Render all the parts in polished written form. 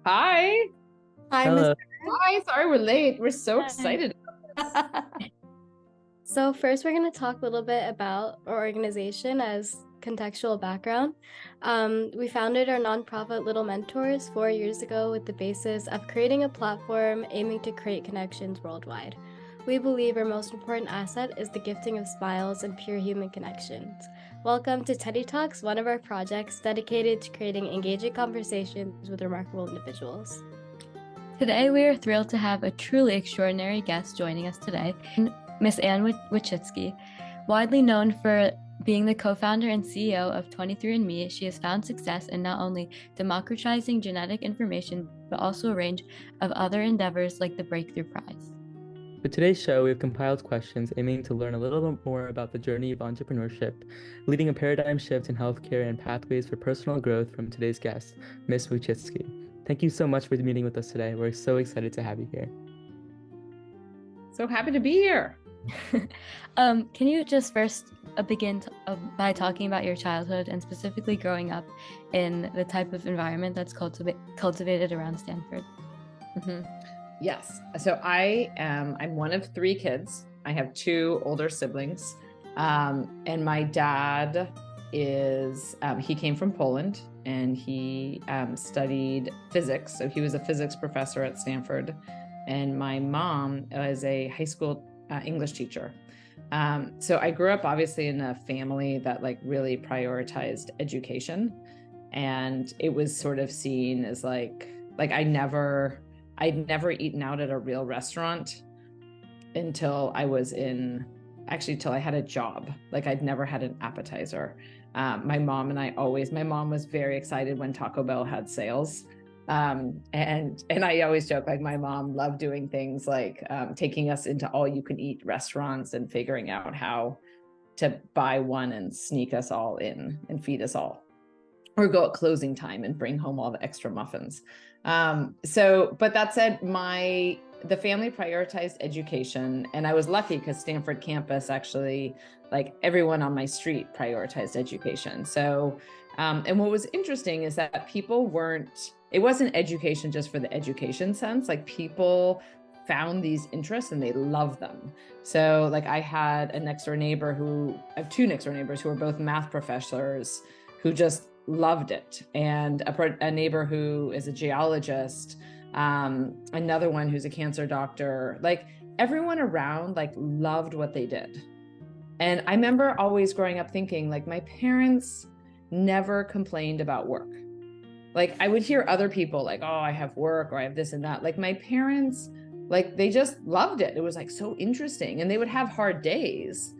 Hi. Hi, Miss. Hello. Hi. Sorry we're late. We're so Hi. excited. So first, we're going to talk a little bit about our organization as contextual background. We founded our nonprofit Little Mentors 4 years ago with the basis of creating a platform aiming to create connections worldwide. We believe our most important asset is the gifting of smiles and pure human connections. Welcome to Teddy Talks, one of our projects dedicated to creating engaging conversations with remarkable individuals. Today, we are thrilled to have a truly extraordinary guest joining us today, Miss Anne Wojcicki. Widely known for being the co-founder and CEO of 23andMe, she has found success in not only democratizing genetic information, but also a range of other endeavors like the Breakthrough Prize. For today's show, we have compiled questions aiming to learn a little bit more about the journey of entrepreneurship, leading a paradigm shift in healthcare and pathways for personal growth from today's guest, Ms. Wojcicki. Thank you so much for meeting with us today. We're so excited to have you here. So happy to be here. Can you just first begin by talking about your childhood and specifically growing up in the type of environment that's cultivated around Stanford? Yes. So I'm one of three kids. I have two older siblings. And my dad he came from Poland and he studied physics. So he was a physics professor at Stanford. And my mom was a high school English teacher. So I grew up obviously in a family that like really prioritized education. And it was sort of seen as like I'd never eaten out at a real restaurant until till I had a job. Like I'd never had an appetizer. My mom was very excited when Taco Bell had sales. And I always joke, like my mom loved doing things like taking us into all you can eat restaurants and figuring out how to buy one and sneak us all in and feed us all, or go at closing time and bring home all the extra muffins. But that said, the family prioritized education, and I was lucky because Stanford campus actually, like everyone on my street prioritized education. So, and what was interesting is that it wasn't education just for the education sense, like people found these interests and they loved them. So like I have two next door neighbors who are both math professors who just loved it. And a neighbor who is a geologist, another one who's a cancer doctor, like everyone around like loved what they did. And I remember always growing up thinking like my parents never complained about work. Like I would hear other people like, oh, I have work or I have this and that. Like my parents, like they just loved it. It was like so interesting. And they would have hard days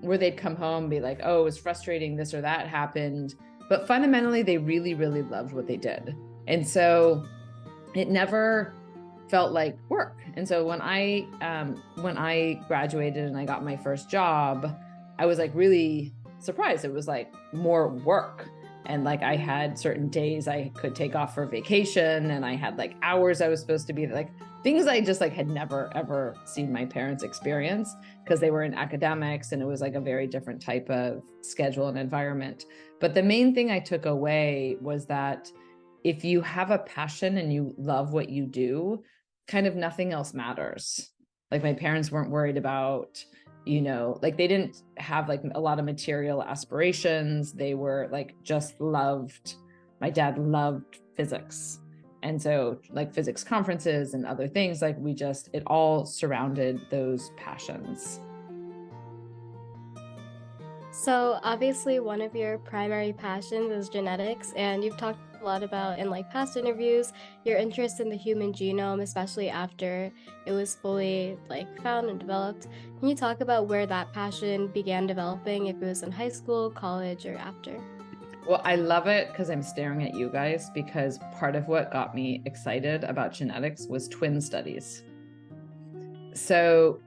where they'd come home and be like, oh, it was frustrating, this or that happened. But fundamentally, they really, really loved what they did. And so it never felt like work. And so when I graduated and I got my first job, I was like really surprised. It was like more work. And like I had certain days I could take off for vacation, and I had like hours I was supposed to be like things I just like had never ever seen my parents experience because they were in academics and it was like a very different type of schedule and environment. But the main thing I took away was that if you have a passion and you love what you do, kind of nothing else matters. Like my parents weren't worried about, like they didn't have like a lot of material aspirations. They were like my dad loved physics. And so like physics conferences and other things, like it all surrounded those passions. So obviously one of your primary passions is genetics, and you've talked a lot about in like past interviews your interest in the human genome, especially after it was fully like found and developed. Can you talk about where that passion began developing, if it was in high school, college, or after? Well, I love it because I'm staring at you guys, because part of what got me excited about genetics was twin studies. So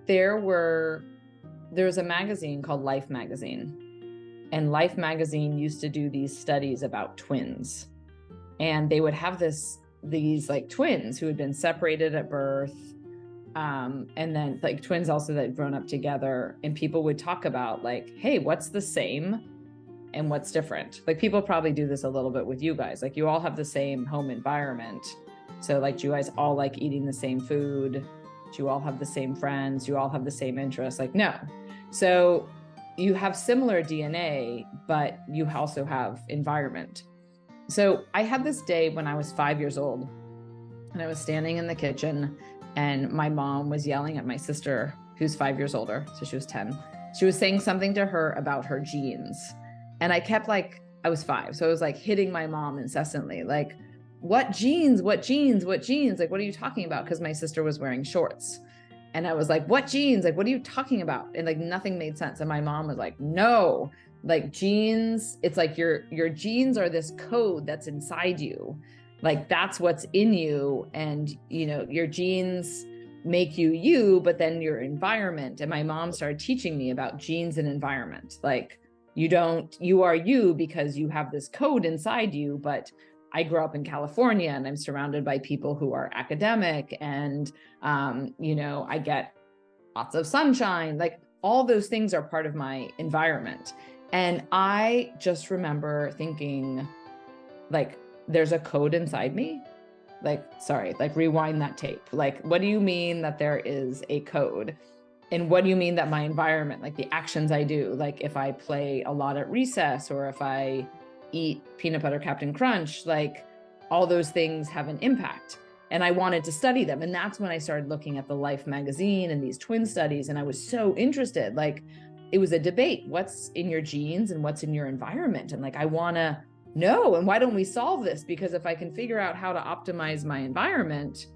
there was a magazine called Life magazine, and Life magazine used to do these studies about twins, and they would have these like twins who had been separated at birth, and then like twins also that had grown up together, and people would talk about like, hey, what's the same and what's different. Like people probably do this a little bit with you guys. Like you all have the same home environment. So like, do you guys all like eating the same food? Do you all have the same friends? Do you all have the same interests? Like, no. So you have similar DNA, but you also have environment. So I had this day when I was 5 years old, and I was standing in the kitchen, and my mom was yelling at my sister, who's 5 years older. So she was 10. She was saying something to her about her jeans. And I kept like, I was 5. So I was like hitting my mom incessantly, like, what jeans, what jeans, what jeans? Like, what are you talking about? Because my sister was wearing shorts. And I was like, what jeans? Like, what are you talking about? And like, nothing made sense. And my mom was like, no, like jeans, it's like your jeans are this code that's inside you. Like, that's what's in you. And, you know, your genes make you you, but then your environment. And my mom started teaching me about genes and environment. Like, you are you because you have this code inside you, but I grew up in California and I'm surrounded by people who are academic and, you know, I get lots of sunshine. Like all those things are part of my environment. And I just remember thinking like, there's a code inside me. Like, sorry, like rewind that tape. Like, what do you mean that there is a code? And what do you mean that my environment, like the actions I do, like if I play a lot at recess or if I eat peanut butter Captain Crunch, like all those things have an impact. And I wanted to study them. And that's when I started looking at the Life magazine and these twin studies. And I was so interested, like it was a debate, what's in your genes and what's in your environment? And like, I want to know, and why don't we solve this? Because if I can figure out how to optimize my environment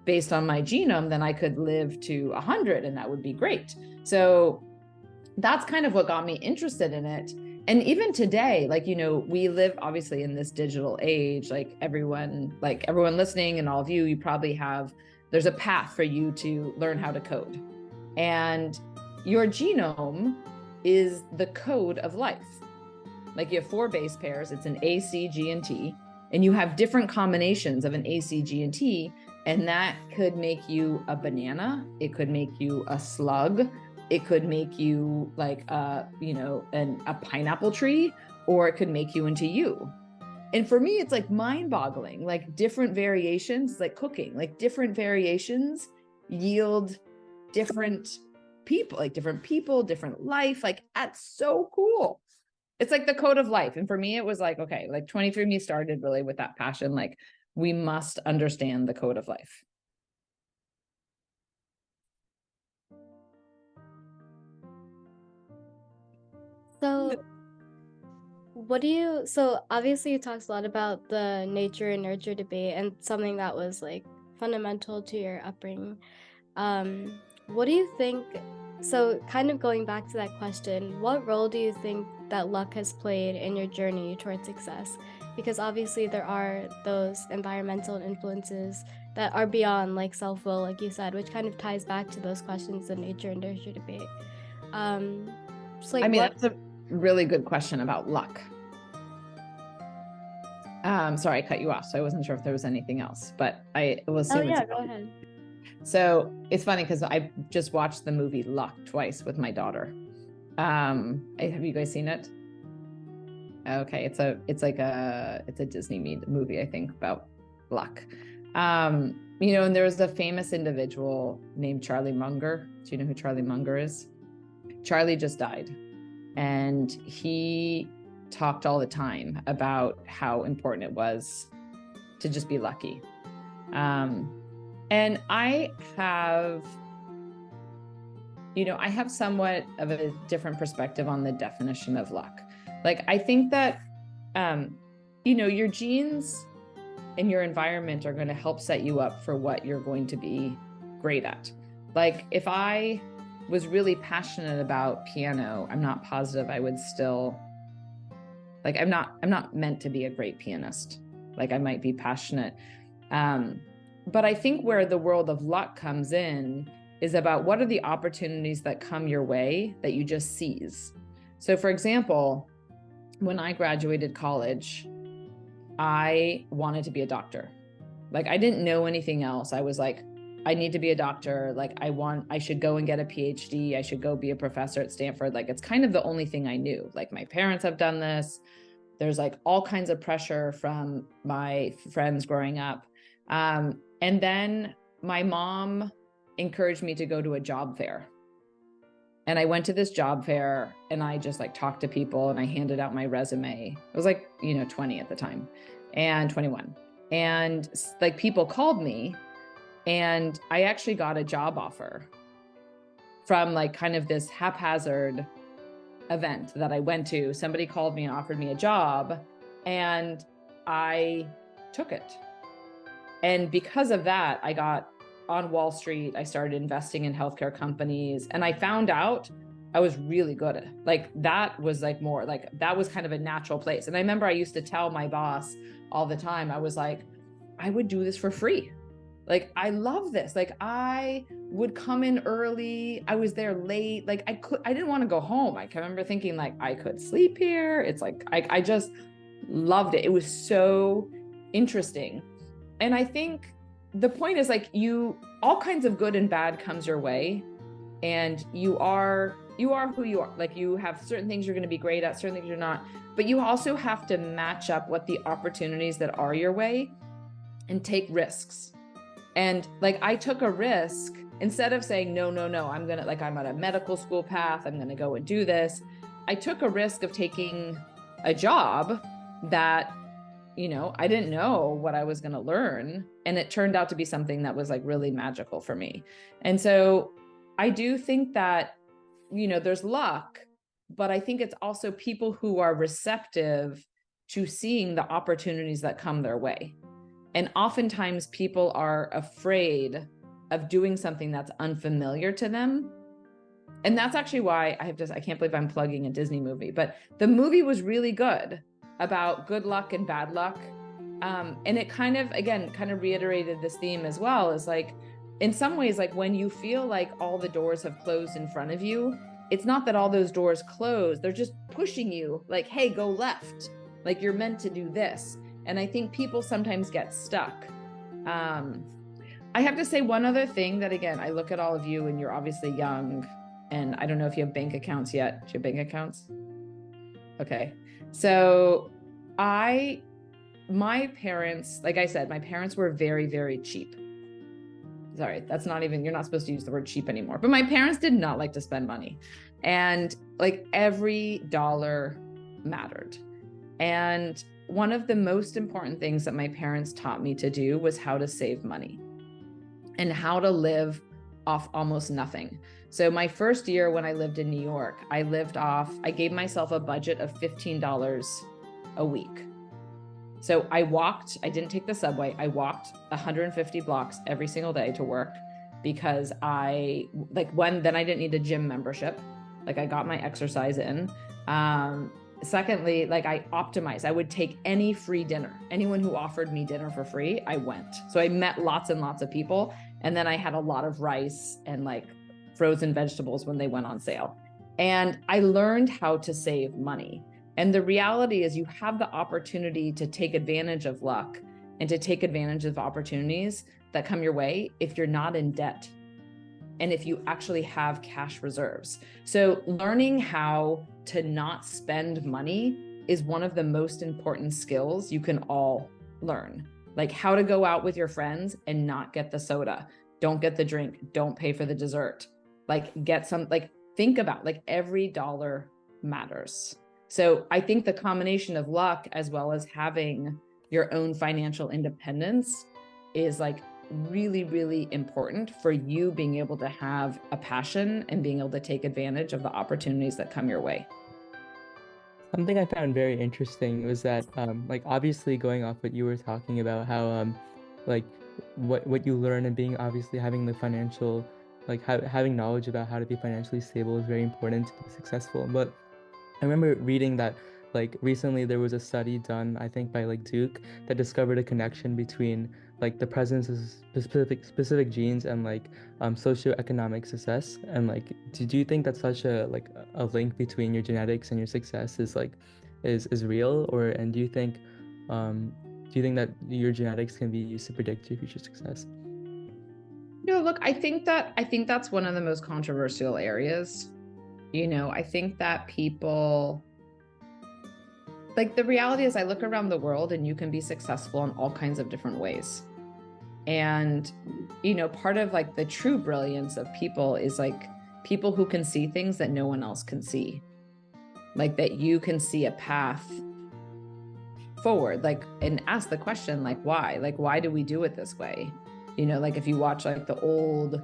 based on my genome, then I could live to 100 and that would be great. So that's kind of what got me interested in it. And even today, like, you know, we live obviously in this digital age, like everyone listening and all of you probably there's a path for you to learn how to code. And your genome is the code of life. Like you have 4 base pairs, it's an A, C, G, and T, and you have different combinations of an A, C, G, and T, and that could make you a banana, it could make you a slug, it could make you like a pineapple tree, or it could make you into you. And for me, it's like mind-boggling, like different variations, like cooking, like different variations yield different people, different life. Like that's so cool. It's like the code of life. And for me, it was like, okay, like 23andMe started really with that passion. Like we must understand the code of life. So obviously you talked a lot about the nature and nurture debate and something that was like fundamental to your upbringing. What do you think, so kind of going back to that question, what role do you think that luck has played in your journey towards success? Because obviously there are those environmental influences that are beyond like self-will, like you said, which kind of ties back to those questions of nature and nurture debate. That's a really good question about luck. Sorry, I cut you off, so I wasn't sure if there was anything else, but I will assume. Oh yeah, go ahead. So it's funny because I just watched the movie Luck twice with my daughter. Have you guys seen it? Okay, it's a Disney movie, I think, about luck. You know, and there was a famous individual named Charlie Munger. Do you know who Charlie Munger is? Charlie just died, and he talked all the time about how important it was to just be lucky. And I have somewhat of a different perspective on the definition of luck. Like, I think that, your genes and your environment are going to help set you up for what you're going to be great at. Like, if I was really passionate about piano, I'm not positive I would still, like, I'm not meant to be a great pianist. Like, I might be passionate. But I think where the world of luck comes in is about what are the opportunities that come your way that you just seize. So for example, when I graduated college, I wanted to be a doctor. Like I didn't know anything else. I was like, I need to be a doctor. Like I should go and get a PhD. I should go be a professor at Stanford. Like it's kind of the only thing I knew. Like my parents have done this. There's like all kinds of pressure from my friends growing up. And then my mom encouraged me to go to a job fair. And I went to this job fair and I just like talked to people and I handed out my resume. I was like, 20 at the time and 21. And like people called me and I actually got a job offer from like kind of this haphazard event that I went to. Somebody called me and offered me a job and I took it. And because of that, I got on Wall Street. I started investing in healthcare companies and I found out I was really good at it. Like that was like more like that was kind of a natural place. And I remember I used to tell my boss all the time, I was like, I would do this for free. Like, I love this. Like I would come in early. I was there late. Like I didn't want to go home. I can remember thinking like I could sleep here. It's like, I just loved it. It was so interesting. And I think the point is like all kinds of good and bad comes your way and you are who you are. Like you have certain things you're going to be great at, certain things you're not, but you also have to match up what the opportunities that are your way and take risks. And like I took a risk instead of saying, no, I'm on a medical school path. I'm going to go and do this. I took a risk of taking a job that I didn't know what I was going to learn. And it turned out to be something that was like really magical for me. And so I do think that, there's luck, but I think it's also people who are receptive to seeing the opportunities that come their way. And oftentimes people are afraid of doing something that's unfamiliar to them. And that's actually why I can't believe I'm plugging a Disney movie, but the movie was really good about good luck and bad luck. And it kind of reiterated this theme as well, is like, in some ways, like when you feel like all the doors have closed in front of you, it's not that all those doors close, they're just pushing you like, hey, go left. Like you're meant to do this. And I think people sometimes get stuck. I have to say one other thing that, again, I look at all of you and you're obviously young and I don't know if you have bank accounts yet. Do you have bank accounts? Okay. So my parents, like I said, my parents were very, very cheap. Sorry, you're not supposed to use the word cheap anymore, but my parents did not like to spend money. And like every dollar mattered. And one of the most important things that my parents taught me to do was how to save money and how to live off almost nothing. So my first year when I lived in New York, I gave myself a budget of $15 a week. So I didn't take the subway. I walked 150 blocks every single day to work because then I didn't need a gym membership. Like I got my exercise in. Secondly, like I optimized. I would take any free dinner. Anyone who offered me dinner for free, I went. So I met lots and lots of people. And then I had a lot of rice and like frozen vegetables when they went on sale. And I learned how to save money. And the reality is you have the opportunity to take advantage of luck and to take advantage of opportunities that come your way if you're not in debt and if you actually have cash reserves. So learning how to not spend money is one of the most important skills you can all learn. Like how to go out with your friends and not get the soda. Don't get the drink. Don't pay for the dessert. Like think about like every dollar matters. So I think the combination of luck as well as having your own financial independence is like really, really important for you being able to have a passion and being able to take advantage of the opportunities that come your way. Something I found very interesting was that, like obviously going off what you were talking about, how like what you learn and having the financial, like having knowledge about how to be financially stable is very important to be successful. But I remember reading that like recently there was a study done, I think by like Duke, that discovered a connection between like the presence of specific genes and like socioeconomic success. And like, do you think that such a link between your genetics and your success is real, and do you think that your genetics can be used to predict your future success? Look, I think that's one of the most controversial areas. I think that people, like, the reality is I look around the world and you can be successful in all kinds of different ways. And, part of like the true brilliance of people is like people who can see things that no one else can see. Like that you can see a path forward, like, and ask the question, like, why? Like, why do we do it this way? Like if you watch like the old,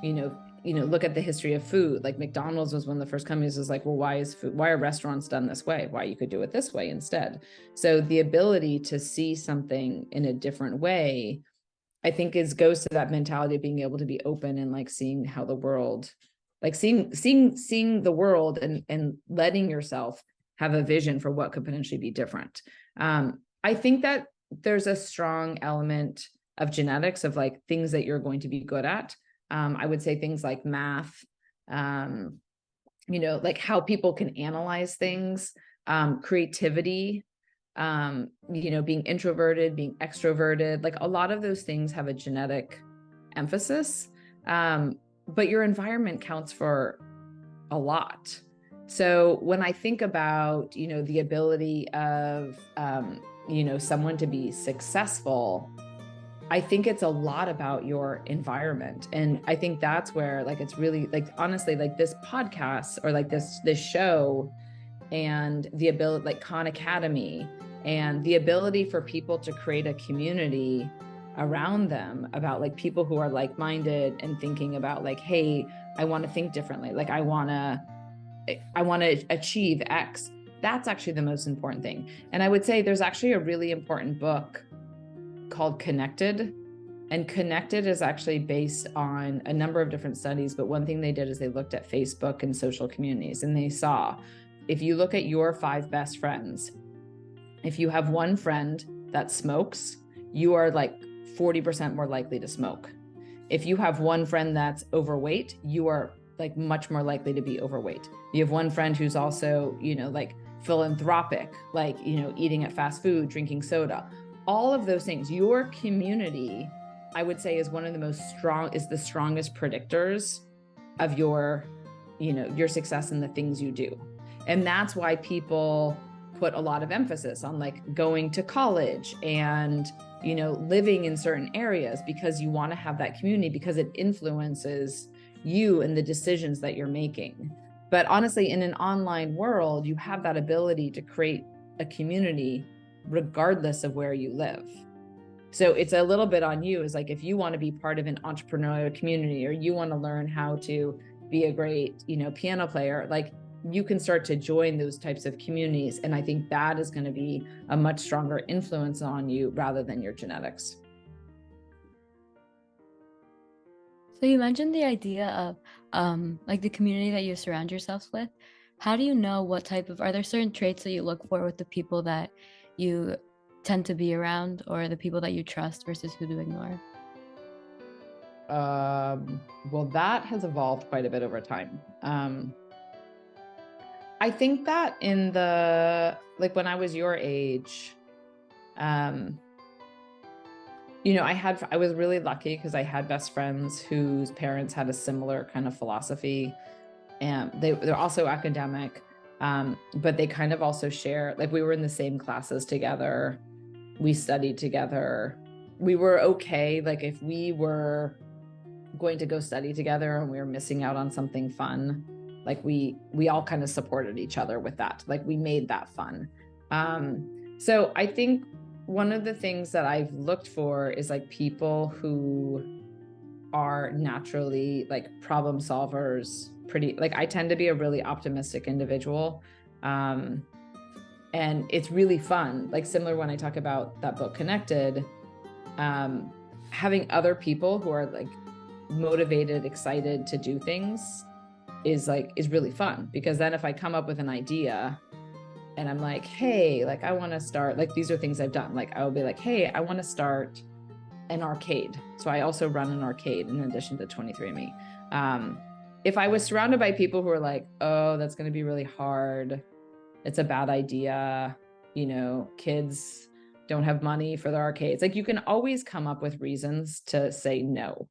look at the history of food, like McDonald's was one of the first companies was like, well, why are restaurants done this way? Why you could do it this way instead? So the ability to see something in a different way, I think goes to that mentality of being able to be open and like seeing how the world, like seeing the world and letting yourself have a vision for what could potentially be different. I think that there's a strong element of genetics of like things that you're going to be good at. I would say things like math, like how people can analyze things, creativity, being introverted, being extroverted, like a lot of those things have a genetic emphasis. But your environment counts for a lot. So when I think about, the ability of, someone to be successful, I think it's a lot about your environment. And I think that's where like, it's really like, honestly, like this podcast or like this show and the ability, like Khan Academy, and the ability for people to create a community around them about like people who are like-minded and thinking about like, hey, I want to think differently. Like I want to achieve X. That's actually the most important thing. And I would say there's actually a really important book called Connected. And Connected is actually based on a number of different studies. But one thing they did is they looked at Facebook and social communities, and they saw, if you look at your 5 best friends, if you have one friend that smokes, you are like 40% more likely to smoke. If you have one friend that's overweight, you are like much more likely to be overweight. You have one friend who's also, like philanthropic, like, eating at fast food, drinking soda, all of those things. Your community, I would say, is the strongest predictors of your success in the things you do. And that's why people put a lot of emphasis on like going to college and, living in certain areas, because you want to have that community, because it influences you and the decisions that you're making. But honestly, in an online world, you have that ability to create a community regardless of where you live. So it's a little bit on you, is like, if you want to be part of an entrepreneurial community, or you want to learn how to be a great, piano player, like you can start to join those types of communities. And I think that is going to be a much stronger influence on you rather than your genetics. So you mentioned the idea of like the community that you surround yourselves with. How do you know are there certain traits that you look for with the people that you tend to be around, or the people that you trust versus who to ignore? Well, that has evolved quite a bit over time. I think that when I was your age, I was really lucky because I had best friends whose parents had a similar kind of philosophy, and they're also academic, but they kind of also share, like we were in the same classes together, we studied together, we were okay. Like if we were going to go study together and we were missing out on something fun, like we all kind of supported each other with that. Like we made that fun. So I think one of the things that I've looked for is like people who are naturally like problem solvers, I tend to be a really optimistic individual. And it's really fun. Like similar when I talk about that book Connected, having other people who are like motivated, excited to do things is really fun, because then if I come up with an idea and I'm like, hey, like I want to start, like these are things I've done. Like I will be like, hey, I want to start an arcade. So I also run an arcade in addition to 23andMe. If I was surrounded by people who are like, oh, that's going to be really hard, it's a bad idea, kids don't have money for their arcades. Like you can always come up with reasons to say no.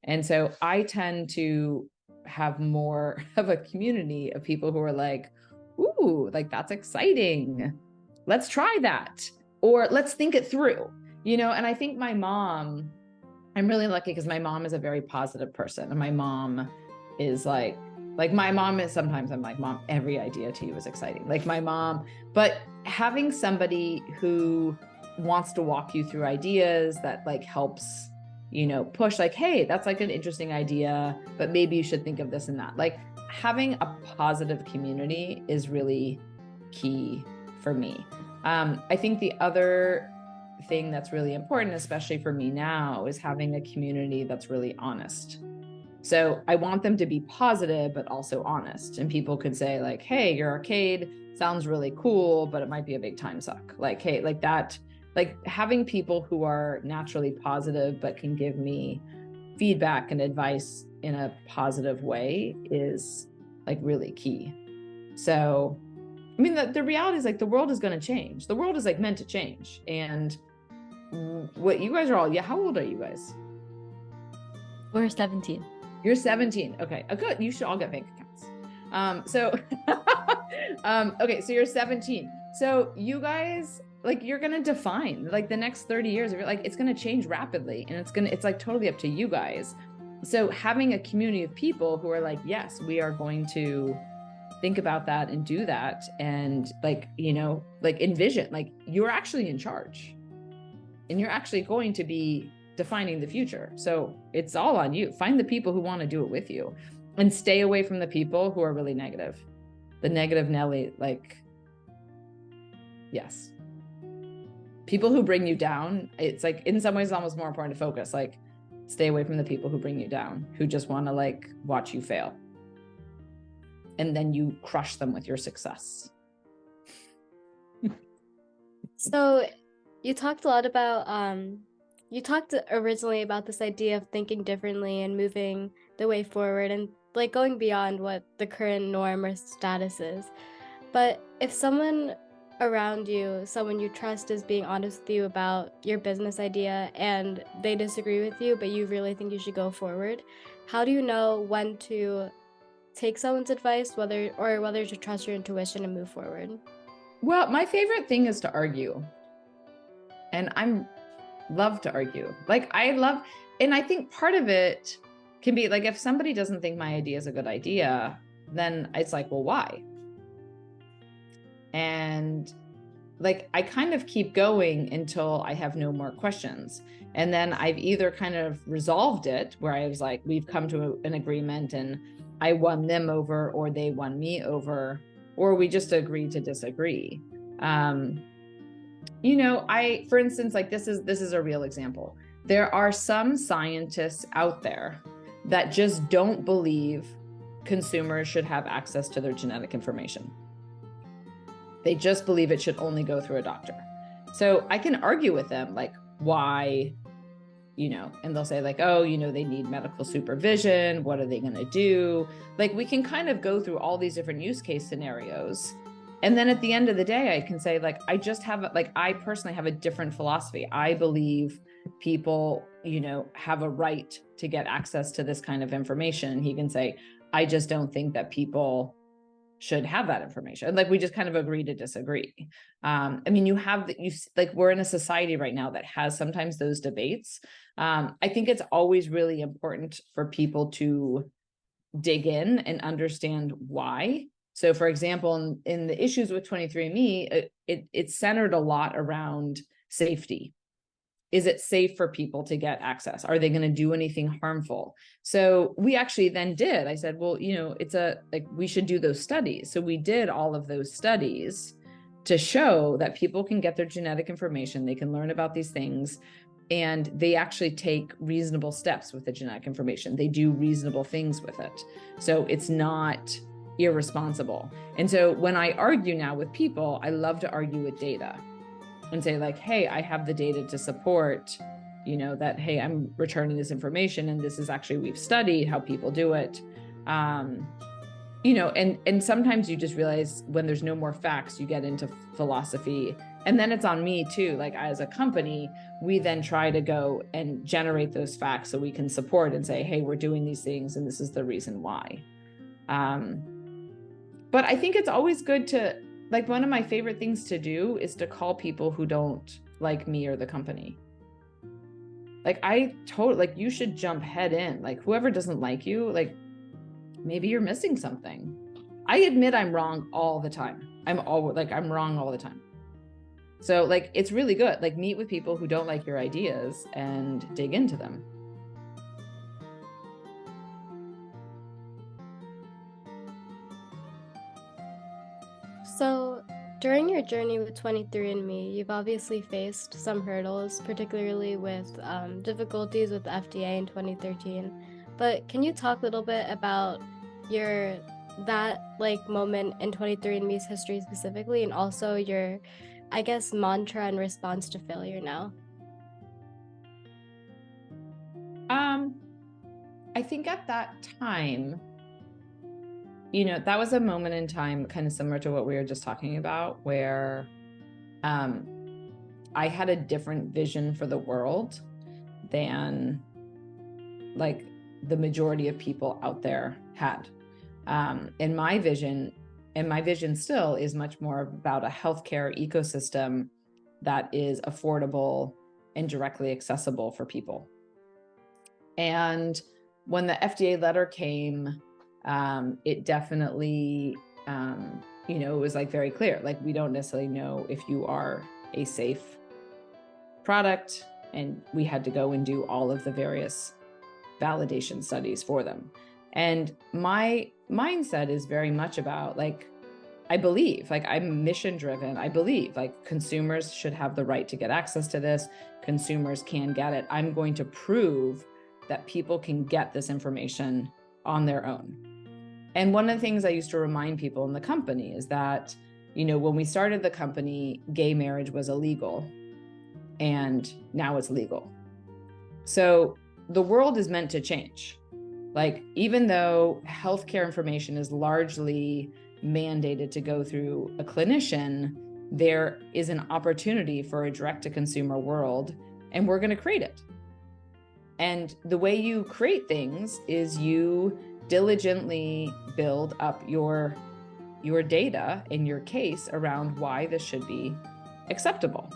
And so I tend to have more of a community of people who are like, ooh, like that's exciting. Let's try that. Or let's think it through, and I think my mom, I'm really lucky because my mom is a very positive person. And my mom is like my mom is, sometimes I'm like, Mom, every idea to you is exciting. Like my mom, but having somebody who wants to walk you through ideas that like helps, push like, hey, that's like an interesting idea, but maybe you should think of this and that. Like having a positive community is really key for me. I think the other thing that's really important, especially for me now, is having a community that's really honest. So I want them to be positive, but also honest. And people could say like, hey, your arcade sounds really cool, but it might be a big time suck. Like, hey, like that, like having people who are naturally positive, but can give me feedback and advice in a positive way is like really key. So, I mean, the reality is like the world is going to change. The world is like meant to change. And what you guys are all, how old are you guys? We're 17. You're 17. Okay. Good. You should all get bank accounts. Okay. So you're 17. So you guys, like, you're going to define like the next 30 years of your, like, it's going to change rapidly, and it's like totally up to you guys. So having a community of people who are like, yes, we are going to think about that and do that. And like, like envision, like you're actually in charge and you're actually going to be defining the future. So it's all on you. Find the people who want to do it with you, and stay away from the people who are really negative. The negative Nelly, like, yes. People who bring you down, it's like, in some ways, it's almost more important to focus. Like, stay away from the people who bring you down, who just want to like watch you fail. And then you crush them with your success. So you talked a lot about, you talked originally about this idea of thinking differently and moving the way forward and like going beyond what the current norm or status is. But if someone around you, someone you trust, is being honest with you about your business idea and they disagree with you, but you really think you should go forward, how do you know when to take someone's advice, whether to trust your intuition and move forward? Well, my favorite thing is to argue. And I'm love to argue. Like and I think part of it can be like, if somebody doesn't think my idea is a good idea, then it's like, well, why? And like, I kind of keep going until I have no more questions. And then I've either kind of resolved it where I was like, we've come to an agreement and I won them over, or they won me over, or we just agreed to disagree. For instance, like this is a real example. There are some scientists out there that just don't believe consumers should have access to their genetic information. They just believe it should only go through a doctor. So I can argue with them, like, why, and they'll say like, oh, they need medical supervision. What are they going to do? Like, we can kind of go through all these different use case scenarios. And then at the end of the day, I can say like, I personally have a different philosophy. I believe people, have a right to get access to this kind of information. And he can say, I just don't think that people should have that information. Like, we just kind of agree to disagree. I mean, we're in a society right now that has sometimes those debates. I think it's always really important for people to dig in and understand why. So for example, in the issues with 23andMe, it centered a lot around safety. Is it safe for people to get access? Are they going to do anything harmful? So we actually then did. I said, well, we should do those studies. So we did all of those studies to show that people can get their genetic information. They can learn about these things, and they actually take reasonable steps with the genetic information. They do reasonable things with it. So it's not irresponsible. And so when I argue now with people, I love to argue with data and say like, hey, I have the data to support, that, hey, I'm returning this information, and this is actually, we've studied how people do it. And sometimes you just realize when there's no more facts, you get into philosophy And then it's on me too. Like as a company, we then try to go and generate those facts so we can support and say, hey, we're doing these things and this is the reason why. But I think it's always good to, like, one of my favorite things to do is to call people who don't like me or the company. Like you should jump head in. Like whoever doesn't like you, like maybe you're missing something. I admit I'm wrong all the time. I'm wrong all the time. So like, it's really good. Like meet with people who don't like your ideas and dig into them. So, during your journey with 23andMe, you've obviously faced some hurdles, particularly with difficulties with the FDA in 2013. But can you talk a little bit about that moment in 23andMe's history specifically, and also your, I guess, mantra and response to failure now? I think at that time, that was a moment in time kind of similar to what we were just talking about, where I had a different vision for the world than like the majority of people out there had. And my vision still is much more about a healthcare ecosystem that is affordable and directly accessible for people. And when the FDA letter came, it definitely, it was like very clear, like, we don't necessarily know if you are a safe product, and we had to go and do all of the various validation studies for them. And my mindset is very much about, like, I believe, like, I'm mission driven. I believe like consumers should have the right to get access to this. Consumers can get it. I'm going to prove that people can get this information on their own. And one of the things I used to remind people in the company is that, when we started the company, gay marriage was illegal, and now it's legal. So the world is meant to change. Like, even though healthcare information is largely mandated to go through a clinician, there is an opportunity for a direct-to-consumer world, and we're going to create it. And the way you create things is you diligently build up your data and your case around why this should be acceptable.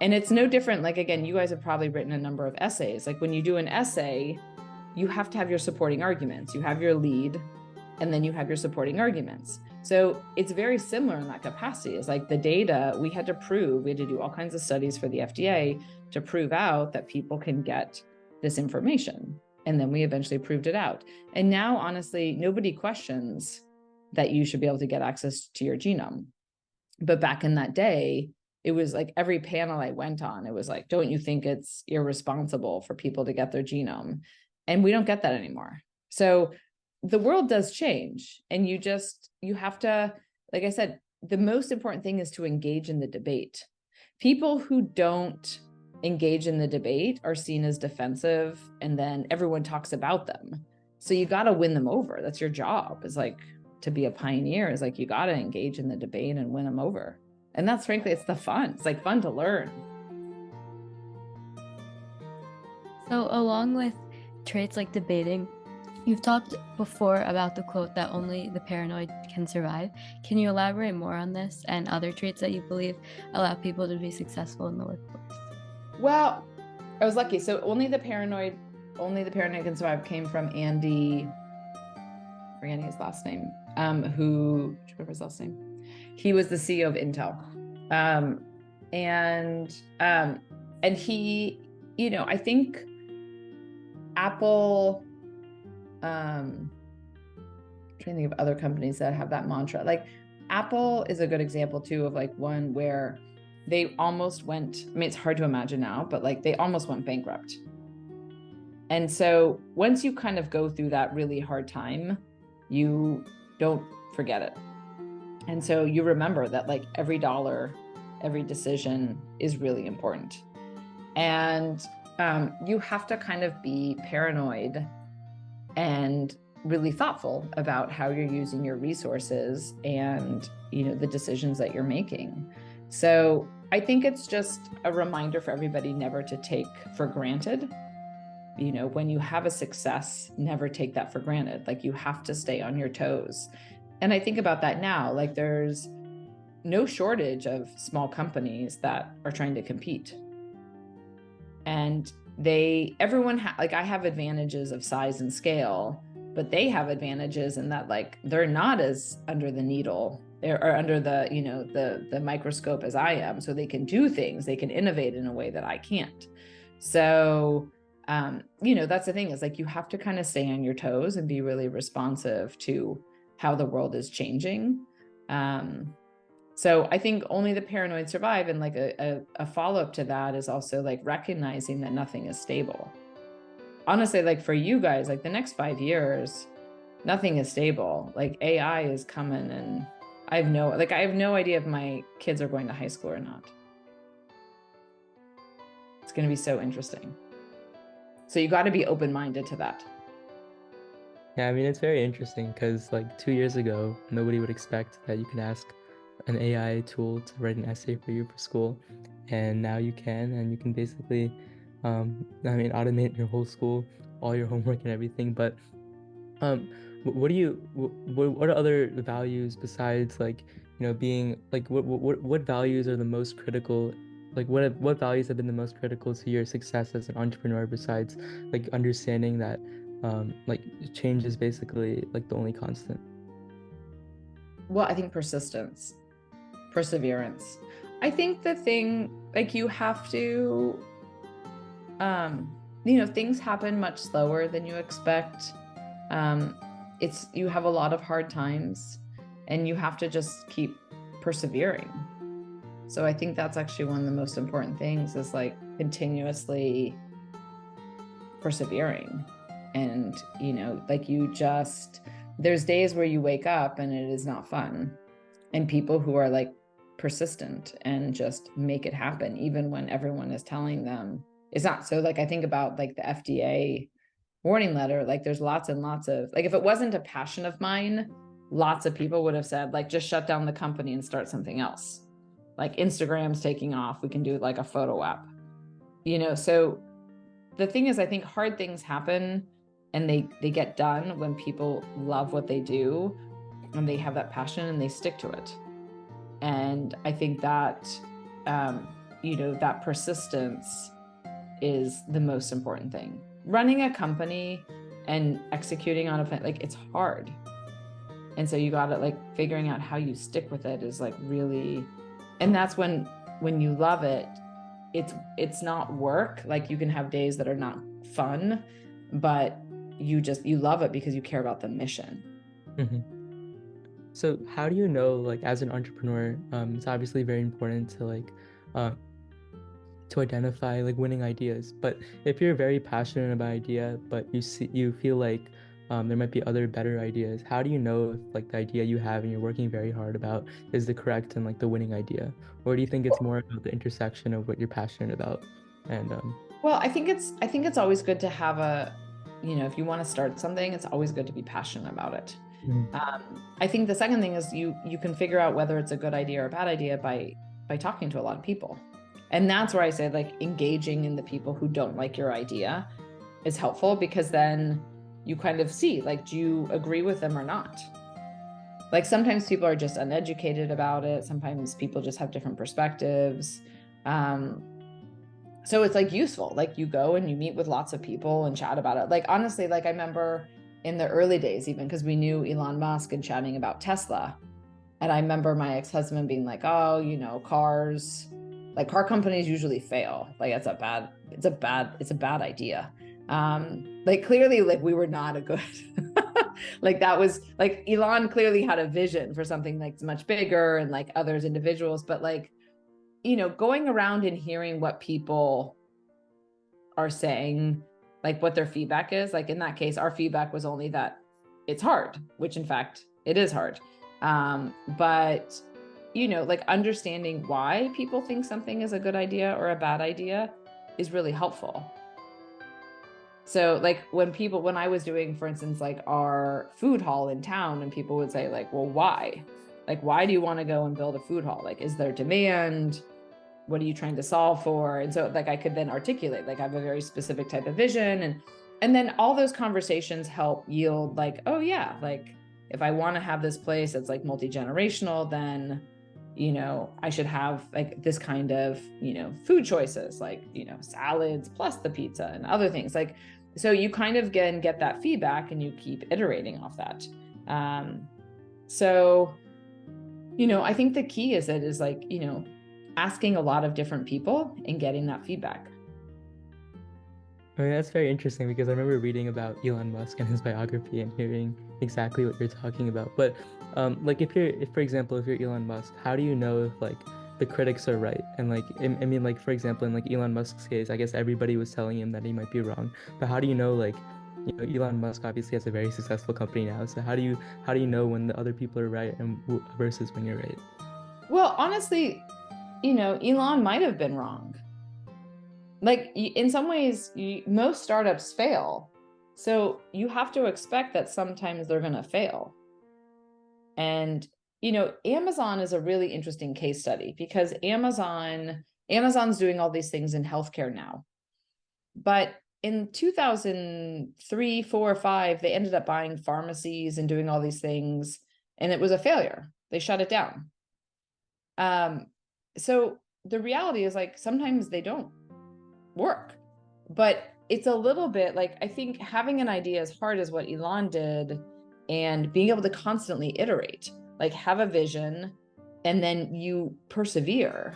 And it's no different. Like, again, you guys have probably written a number of essays. Like, when you do an essay, you have to have your supporting arguments. You have your lead, and then you have your supporting arguments. So it's very similar in that capacity. It's like the data we had to do all kinds of studies for the FDA to prove out that people can get this information. And then we eventually proved it out. And now, honestly, nobody questions that you should be able to get access to your genome. But back in that day, it was like every panel I went on, it was like, don't you think it's irresponsible for people to get their genome? And we don't get that anymore. So the world does change. And you have to, like I said, the most important thing is to engage in the debate. People who don't engage in the debate are seen as defensive, and then everyone talks about them. So you got to win them over. That's your job, is like, to be a pioneer, is like, you got to engage in the debate and win them over. And that's, frankly, it's the fun. It's like fun to learn. So along with traits like debating, you've talked before about the quote that only the paranoid can survive. Can you elaborate more on this and other traits that you believe allow people to be successful in the workforce? Well, I was lucky. So only the paranoid can survive came from Andy, forgetting his last name, who, do you remember his last name? He was the CEO of Intel. And he, I think Apple, I'm trying to think of other companies that have that mantra. Like, Apple is a good example too of like one where they almost went, it's hard to imagine now, but like they almost went bankrupt. And so once you kind of go through that really hard time, you don't forget it. And so you remember that, like, every dollar, every decision is really important. And you have to kind of be paranoid and really thoughtful about how you're using your resources and, the decisions that you're making. So I think it's just a reminder for everybody never to take for granted. You know, when you have a success, never take that for granted. Like, you have to stay on your toes. And I think about that now, like there's no shortage of small companies that are trying to compete. And everyone like, I have advantages of size and scale, but they have advantages in that, like, they're not as under the needle or under the, you know, the microscope as I am. So they can do things, they can innovate in a way that I can't. So, you know, that's the thing, is like, you have to kind of stay on your toes and be really responsive to how the world is changing. So I think only the paranoid survive. And like a follow-up to that is also like recognizing that nothing is stable. Honestly, like for you guys, like the next 5 years, nothing is stable. Like AI is coming, and I have no idea if my kids are going to high school or not. It's going to be so interesting. So you got to be open-minded to that. Yeah, I mean, it's very interesting because like 2 years ago, nobody would expect that you can ask an AI tool to write an essay for you for school, and now you can, and you can basically, automate your whole school, all your homework and everything. But what are other values besides, like, you know, being like, what values are the most critical? Like, what values have been the most critical to your success as an entrepreneur besides like understanding that like change is basically like the only constant? Well, I think persistence, perseverance. I think the thing, like, you have to, you know, things happen much slower than you expect. You have a lot of hard times, and you have to just keep persevering. So I think that's actually one of the most important things, is like continuously persevering. And, you know, like, there's days where you wake up and it is not fun. And people who are like persistent and just make it happen, even when everyone is telling them it's not. So like, I think about like the FDA warning letter, like there's lots and lots of, like, if it wasn't a passion of mine, lots of people would have said, like, just shut down the company and start something else. Like, Instagram's taking off, we can do like a photo app, you know? So the thing is, I think hard things happen, and they get done when people love what they do and they have that passion and they stick to it. And I think that, you know, that persistence is the most important thing. Running a company and executing on a, like, it's hard. And so you got to, like, figuring out how you stick with it is like really, and that's when you love it, it's not work. Like, you can have days that are not fun, but you love it because you care about the mission. Mm-hmm. So how do you know, like, as an entrepreneur, it's obviously very important to like to identify like winning ideas. But if you're very passionate about idea, but you feel like there might be other better ideas, how do you know if like the idea you have and you're working very hard about is the correct and like the winning idea? Or do you think it's more about the intersection of what you're passionate about? And well, I think it's always good to have a, you know, if you want to start something, it's always good to be passionate about it. I think the second thing is you can figure out whether it's a good idea or a bad idea by talking to a lot of people. And that's where I say, like, engaging in the people who don't like your idea is helpful, because then you kind of see, like, do you agree with them or not? Like, sometimes people are just uneducated about it. Sometimes people just have different perspectives. So it's like useful, like, you go and you meet with lots of people and chat about it. Like, honestly, like, I remember in the early days, even because we knew Elon Musk and chatting about Tesla. And I remember my ex-husband being like, oh, you know, cars, like, car companies usually fail. Like, it's a bad idea. Like, clearly, like, we were not a good, like, that was like, Elon clearly had a vision for something like much bigger, and like others individuals, but like, you know, going around and hearing what people are saying, like what their feedback is, like in that case, our feedback was only that it's hard, which in fact it is hard. But, you know, like, understanding why people think something is a good idea or a bad idea is really helpful. So like, when I was doing, for instance, like our food hall in town, and people would say like, well, why? Like, why do you want to go and build a food hall? Like, is there demand? what are you trying to solve for? And so like I could then articulate, like I have a very specific type of vision, and then all those conversations help yield like, oh yeah, like if I want to have this place that's like multi-generational, then, you know, I should have like this kind of, you know, food choices, like, you know, salads plus the pizza and other things. Like, so you kind of get that feedback and you keep iterating off that. So, you know, I think the key is like, you know, asking a lot of different people and getting that feedback. I mean, that's very interesting because I remember reading about Elon Musk and his biography and hearing exactly what you're talking about. But like if for example, if you're Elon Musk, how do you know if like the critics are right? And like, I mean, like for example, in like Elon Musk's case, I guess everybody was telling him that he might be wrong. But how do you know, like, you know, Elon Musk obviously has a very successful company now. So how do you know when the other people are right and versus when you're right? Well, honestly, you know, Elon might have been wrong. Like in some ways, most startups fail. So you have to expect that sometimes they're going to fail. And, you know, Amazon is a really interesting case study because Amazon's doing all these things in healthcare now. But in 2003, 4, 5, they ended up buying pharmacies and doing all these things, and it was a failure. They shut it down. So the reality is like sometimes they don't work, but it's a little bit like, I think having an idea as hard as what Elon did and being able to constantly iterate, like have a vision and then you persevere,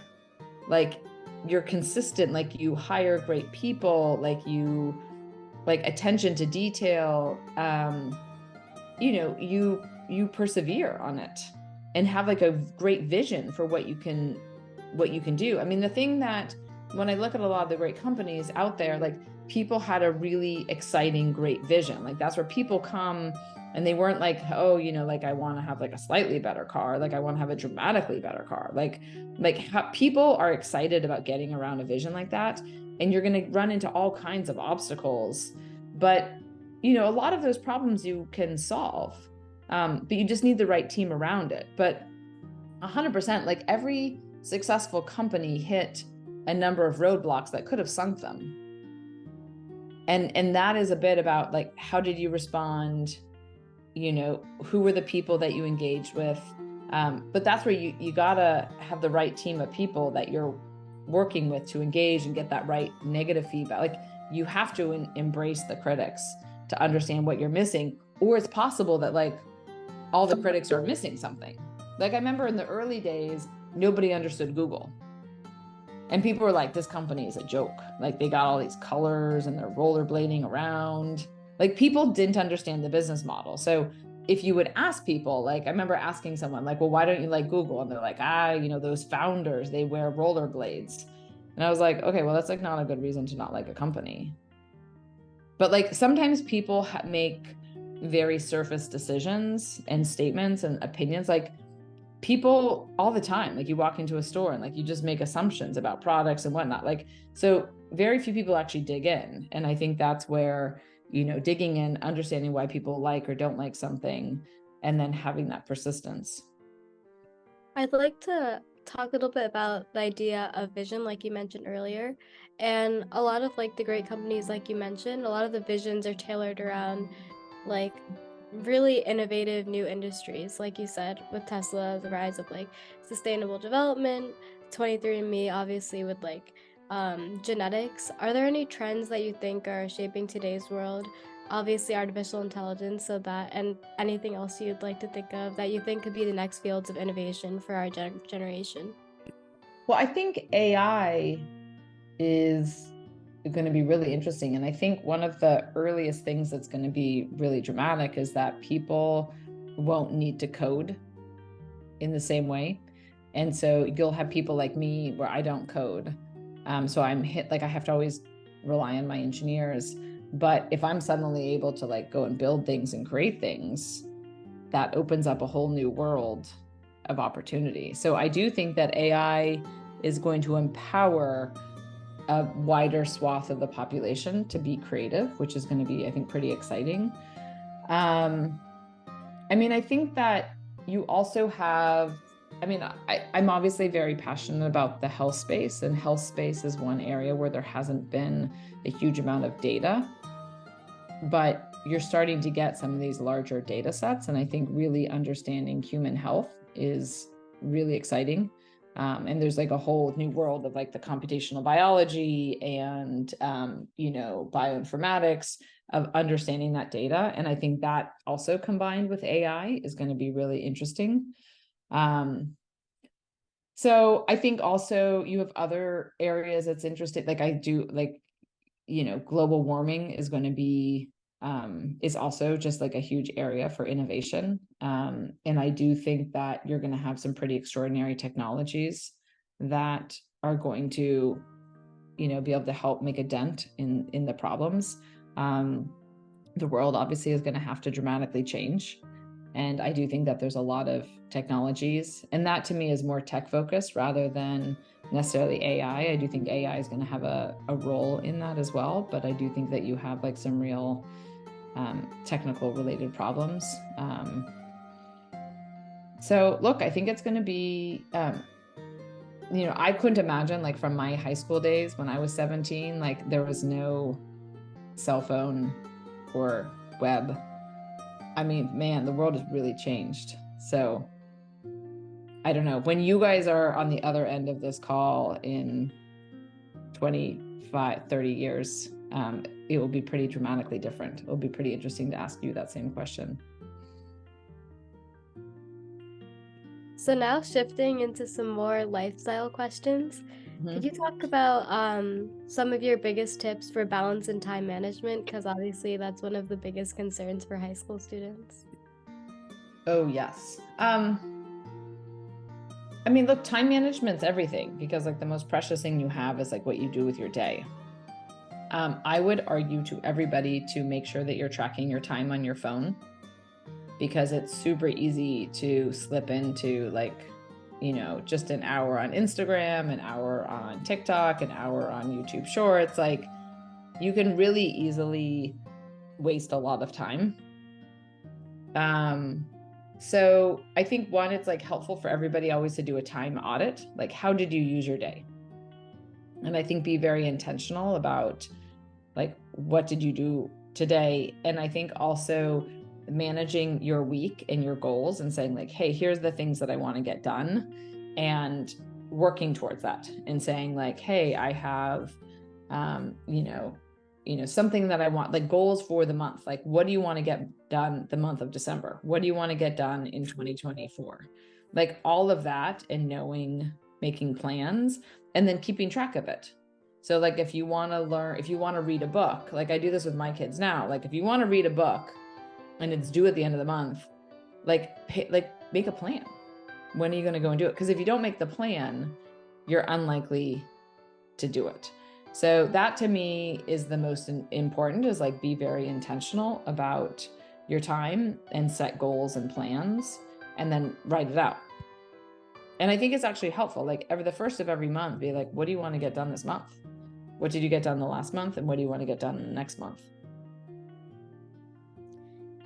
like you're consistent, like you hire great people, like you like attention to detail, you know, you persevere on it and have like a great vision for what you can do. I mean, the thing that when I look at a lot of the great companies out there, like people had a really exciting, great vision. Like that's where people come and they weren't like, oh, you know, like I want to have like a slightly better car. Like I want to have a dramatically better car. Like people are excited about getting around a vision like that. And you're going to run into all kinds of obstacles. But, you know, a lot of those problems you can solve, but you just need the right team around it. But 100%, like every successful company hit a number of roadblocks that could have sunk them. And that is a bit about like, how did you respond? You know, who were the people that you engaged with? But that's where you gotta have the right team of people that you're working with to engage and get that right negative feedback. Like you have to embrace the critics to understand what you're missing, or it's possible that like all the critics are missing something. Like I remember in the early days, nobody understood Google. And people were like, this company is a joke. Like they got all these colors and they're rollerblading around. Like people didn't understand the business model. So if you would ask people, like I remember asking someone like, well, why don't you like Google? And they're like, you know, those founders, they wear rollerblades. And I was like, okay, well, that's like not a good reason to not like a company. But like sometimes people make very surface decisions and statements and opinions. Like people all the time, like you walk into a store and like you just make assumptions about products and whatnot. Like, so very few people actually dig in. And I think that's where, you know, digging in, understanding why people like or don't like something, and then having that persistence. I'd like to talk a little bit about the idea of vision, like you mentioned earlier. And a lot of like the great companies, like you mentioned, a lot of the visions are tailored around like really innovative new industries, like you said, with Tesla, the rise of like sustainable development, 23andMe, obviously with like genetics. Are there any trends that you think are shaping today's world? Obviously artificial intelligence, so that, and anything else you'd like to think of that you think could be the next fields of innovation for our generation? Well, I think AI is going to be really interesting. And I think one of the earliest things that's going to be really dramatic is that people won't need to code in the same way. And so you'll have people like me where I don't code. So I'm like, I have to always rely on my engineers. But if I'm suddenly able to like go and build things and create things, that opens up a whole new world of opportunity. So I do think that AI is going to empower a wider swath of the population to be creative, which is going to be, I think, pretty exciting. I mean, I think that you also have I mean, I'm obviously very passionate about the health space, and health space is one area where there hasn't been a huge amount of data, but you're starting to get some of these larger data sets. And I think really understanding human health is really exciting. And there's like a whole new world of like the computational biology and, bioinformatics of understanding that data. And I think that also combined with AI is going to be really interesting. So I think also you have other areas that's interesting. Like I do like, global warming is going to be, is also just like a huge area for innovation. And I do think that you're going to have some pretty extraordinary technologies that are going to, be able to help make a dent in the problems. The world obviously is going to have to dramatically change. And I do think that there's a lot of technologies, and that to me is more tech focused rather than necessarily AI. I do think AI is going to have a role in that as well, but I do think that you have like some real technical related problems. So look, I think it's going to be, I couldn't imagine like from my high school days when I was 17, like there was no cell phone or web. I mean, man, the world has really changed. So I don't know, when you guys are on the other end of this call in 25, 30 years, it will be pretty dramatically different. It will be pretty interesting to ask you that same question. So now shifting into some more lifestyle questions, could you talk about some of your biggest tips for balance and time management? Because obviously that's one of the biggest concerns for high school students. Oh, yes. I mean, look, time management's everything, because like the most precious thing you have is like what you do with your day. I would argue to everybody to make sure that you're tracking your time on your phone, because it's super easy to slip into like, just an hour on Instagram, an hour on TikTok, an hour on YouTube Shorts. Like you can really easily waste a lot of time. So I think one, it's like helpful for everybody always to do a time audit. Like, how did you use your day? And I think be very intentional about like, what did you do today? And I think also managing your week and your goals and saying like, hey, here's the things that I want to get done, and working towards that and saying like, hey, I have, something that I want, like goals for the month. Like, what do you want to get done the month of December? What do you want to get done in 2024? Like all of that, and making plans and then keeping track of it. So like, if you want to read a book, like I do this with my kids now, like if you want to read a book and it's due at the end of the month, make a plan. When are you going to go and do it? Because if you don't make the plan, you're unlikely to do it. So that to me is the most important, is like be very intentional about your time and set goals and plans and then write it out. And I think it's actually helpful, like the first of every month, be like, what do you want to get done this month? What did you get done the last month? And what do you want to get done in the next month?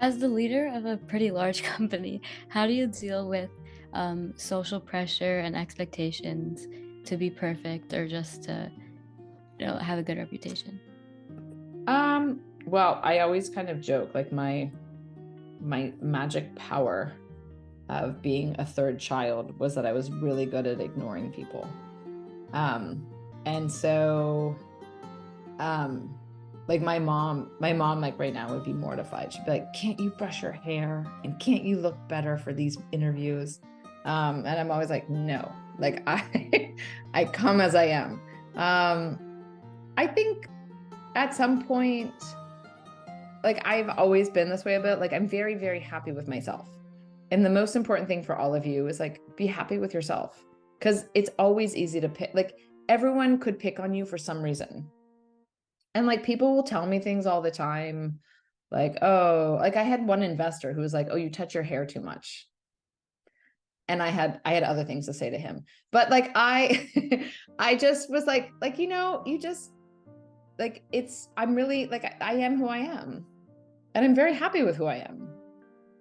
As the leader of a pretty large company, how do you deal with social pressure and expectations to be perfect or just to, have a good reputation? Well, I always kind of joke, like my magic power of being a third child was that I was really good at ignoring people. And so, like my mom, like right now would be mortified. She'd be like, can't you brush your hair? And can't you look better for these interviews? And I'm always like, no, like I come as I am. I think at some point, like I've always been this way a bit, like I'm very, very happy with myself. And the most important thing for all of you is like, be happy with yourself, because it's always easy to pick, like everyone could pick on you for some reason. And like people will tell me things all the time, like, oh, like I had one investor who was like, oh, you touch your hair too much. And I had other things to say to him, but like I just was like, you just like, I'm really like, I am who I am, and I'm very happy with who I am.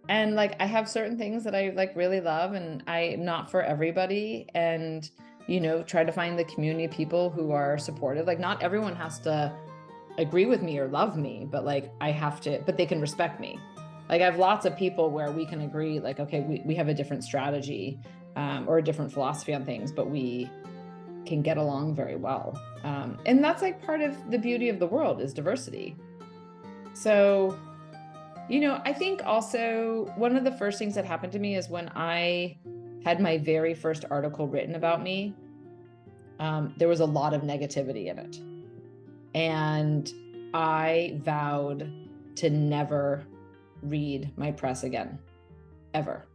And like, I have certain things that I like really love, and I'm not for everybody. And, you know, try to find the community of people who are supportive. Like, not everyone has to agree with me or love me, but like, I have to, but they can respect me. Like, I have lots of people where we can agree, like, okay, we have a different strategy, or a different philosophy on things, but we can get along very well. And that's like part of the beauty of the world is diversity. So, you know, I think also one of the first things that happened to me is when I had my very first article written about me, there was a lot of negativity in it. And I vowed to never read my press again, ever.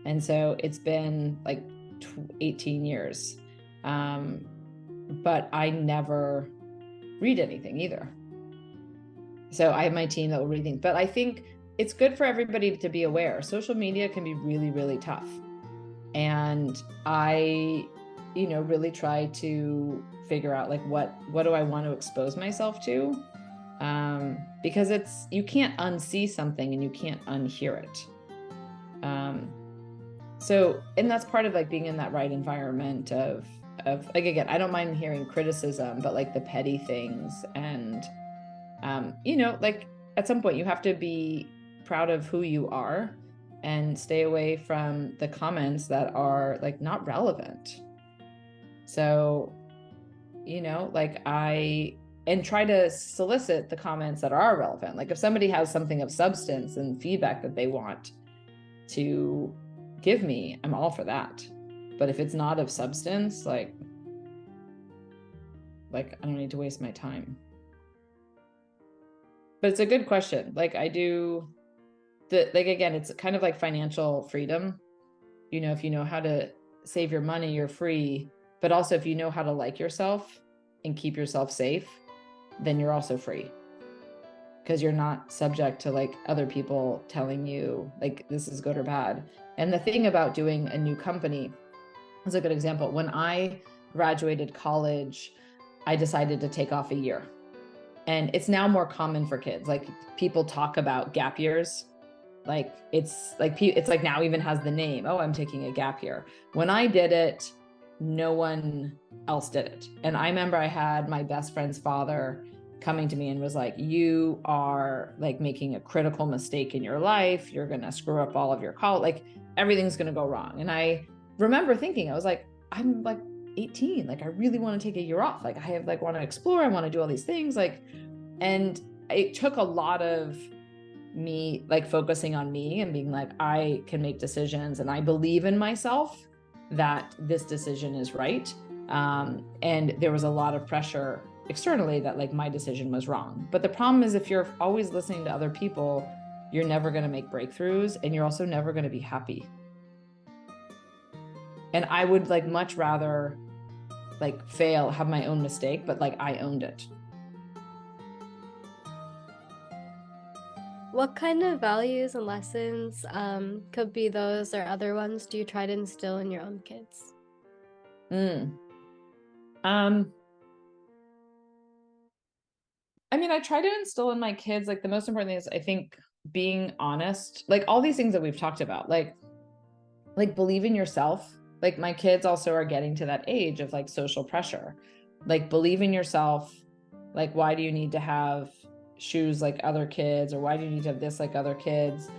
And so it's been like 18 years. But I never read anything either. So I have my team that will read things, but I think it's good for everybody to be aware. Social media can be really, really tough. And I, you know, really try to figure out like, what do I want to expose myself to? Because you can't unsee something and you can't unhear it. So, and that's part of like being in that right environment of like, again, I don't mind hearing criticism, but like the petty things. And, you know, like at some point you have to be proud of who you are and stay away from the comments that are like not relevant. So, you know, like and try to solicit the comments that are relevant. Like if somebody has something of substance and feedback that they want to give me, I'm all for that. But if it's not of substance, like I don't need to waste my time. But it's a good question. Like again, it's kind of like financial freedom. You know, if you know how to save your money, you're free. But also if you know how to like yourself and keep yourself safe, then you're also free. Because you're not subject to like other people telling you like this is good or bad. And the thing about doing a new company is a good example. When I graduated college, I decided to take off a year. And it's now more common for kids. Like people talk about gap years. Like it's like now even has the name, oh, I'm taking a gap year. When I did it, no one else did it. And I remember I had my best friend's father coming to me and was like, you are like making a critical mistake in your life. You're going to screw up all of your college. Like everything's going to go wrong. And I remember thinking, I was like, I'm like 18. Like I really want to take a year off. Like I have want to explore. I want to do all these things. Like, and it took a lot of me like focusing on me and being like, I can make decisions and I believe in myself that this decision is right. And there was a lot of pressure externally that like my decision was wrong. But the problem is if you're always listening to other people, you're never going to make breakthroughs and you're also never going to be happy. And I would like much rather like fail, have my own mistake, but like I owned it. What kind of values and lessons could be those or other ones do you try to instill in your own kids? I mean, I try to instill in my kids, like the most important thing is I think being honest, like all these things that we've talked about, like believe in yourself. Like my kids also are getting to that age of like social pressure, like believe in yourself. Like, why do you need to have shoes like other kids? Or why do you need to have this like other kids?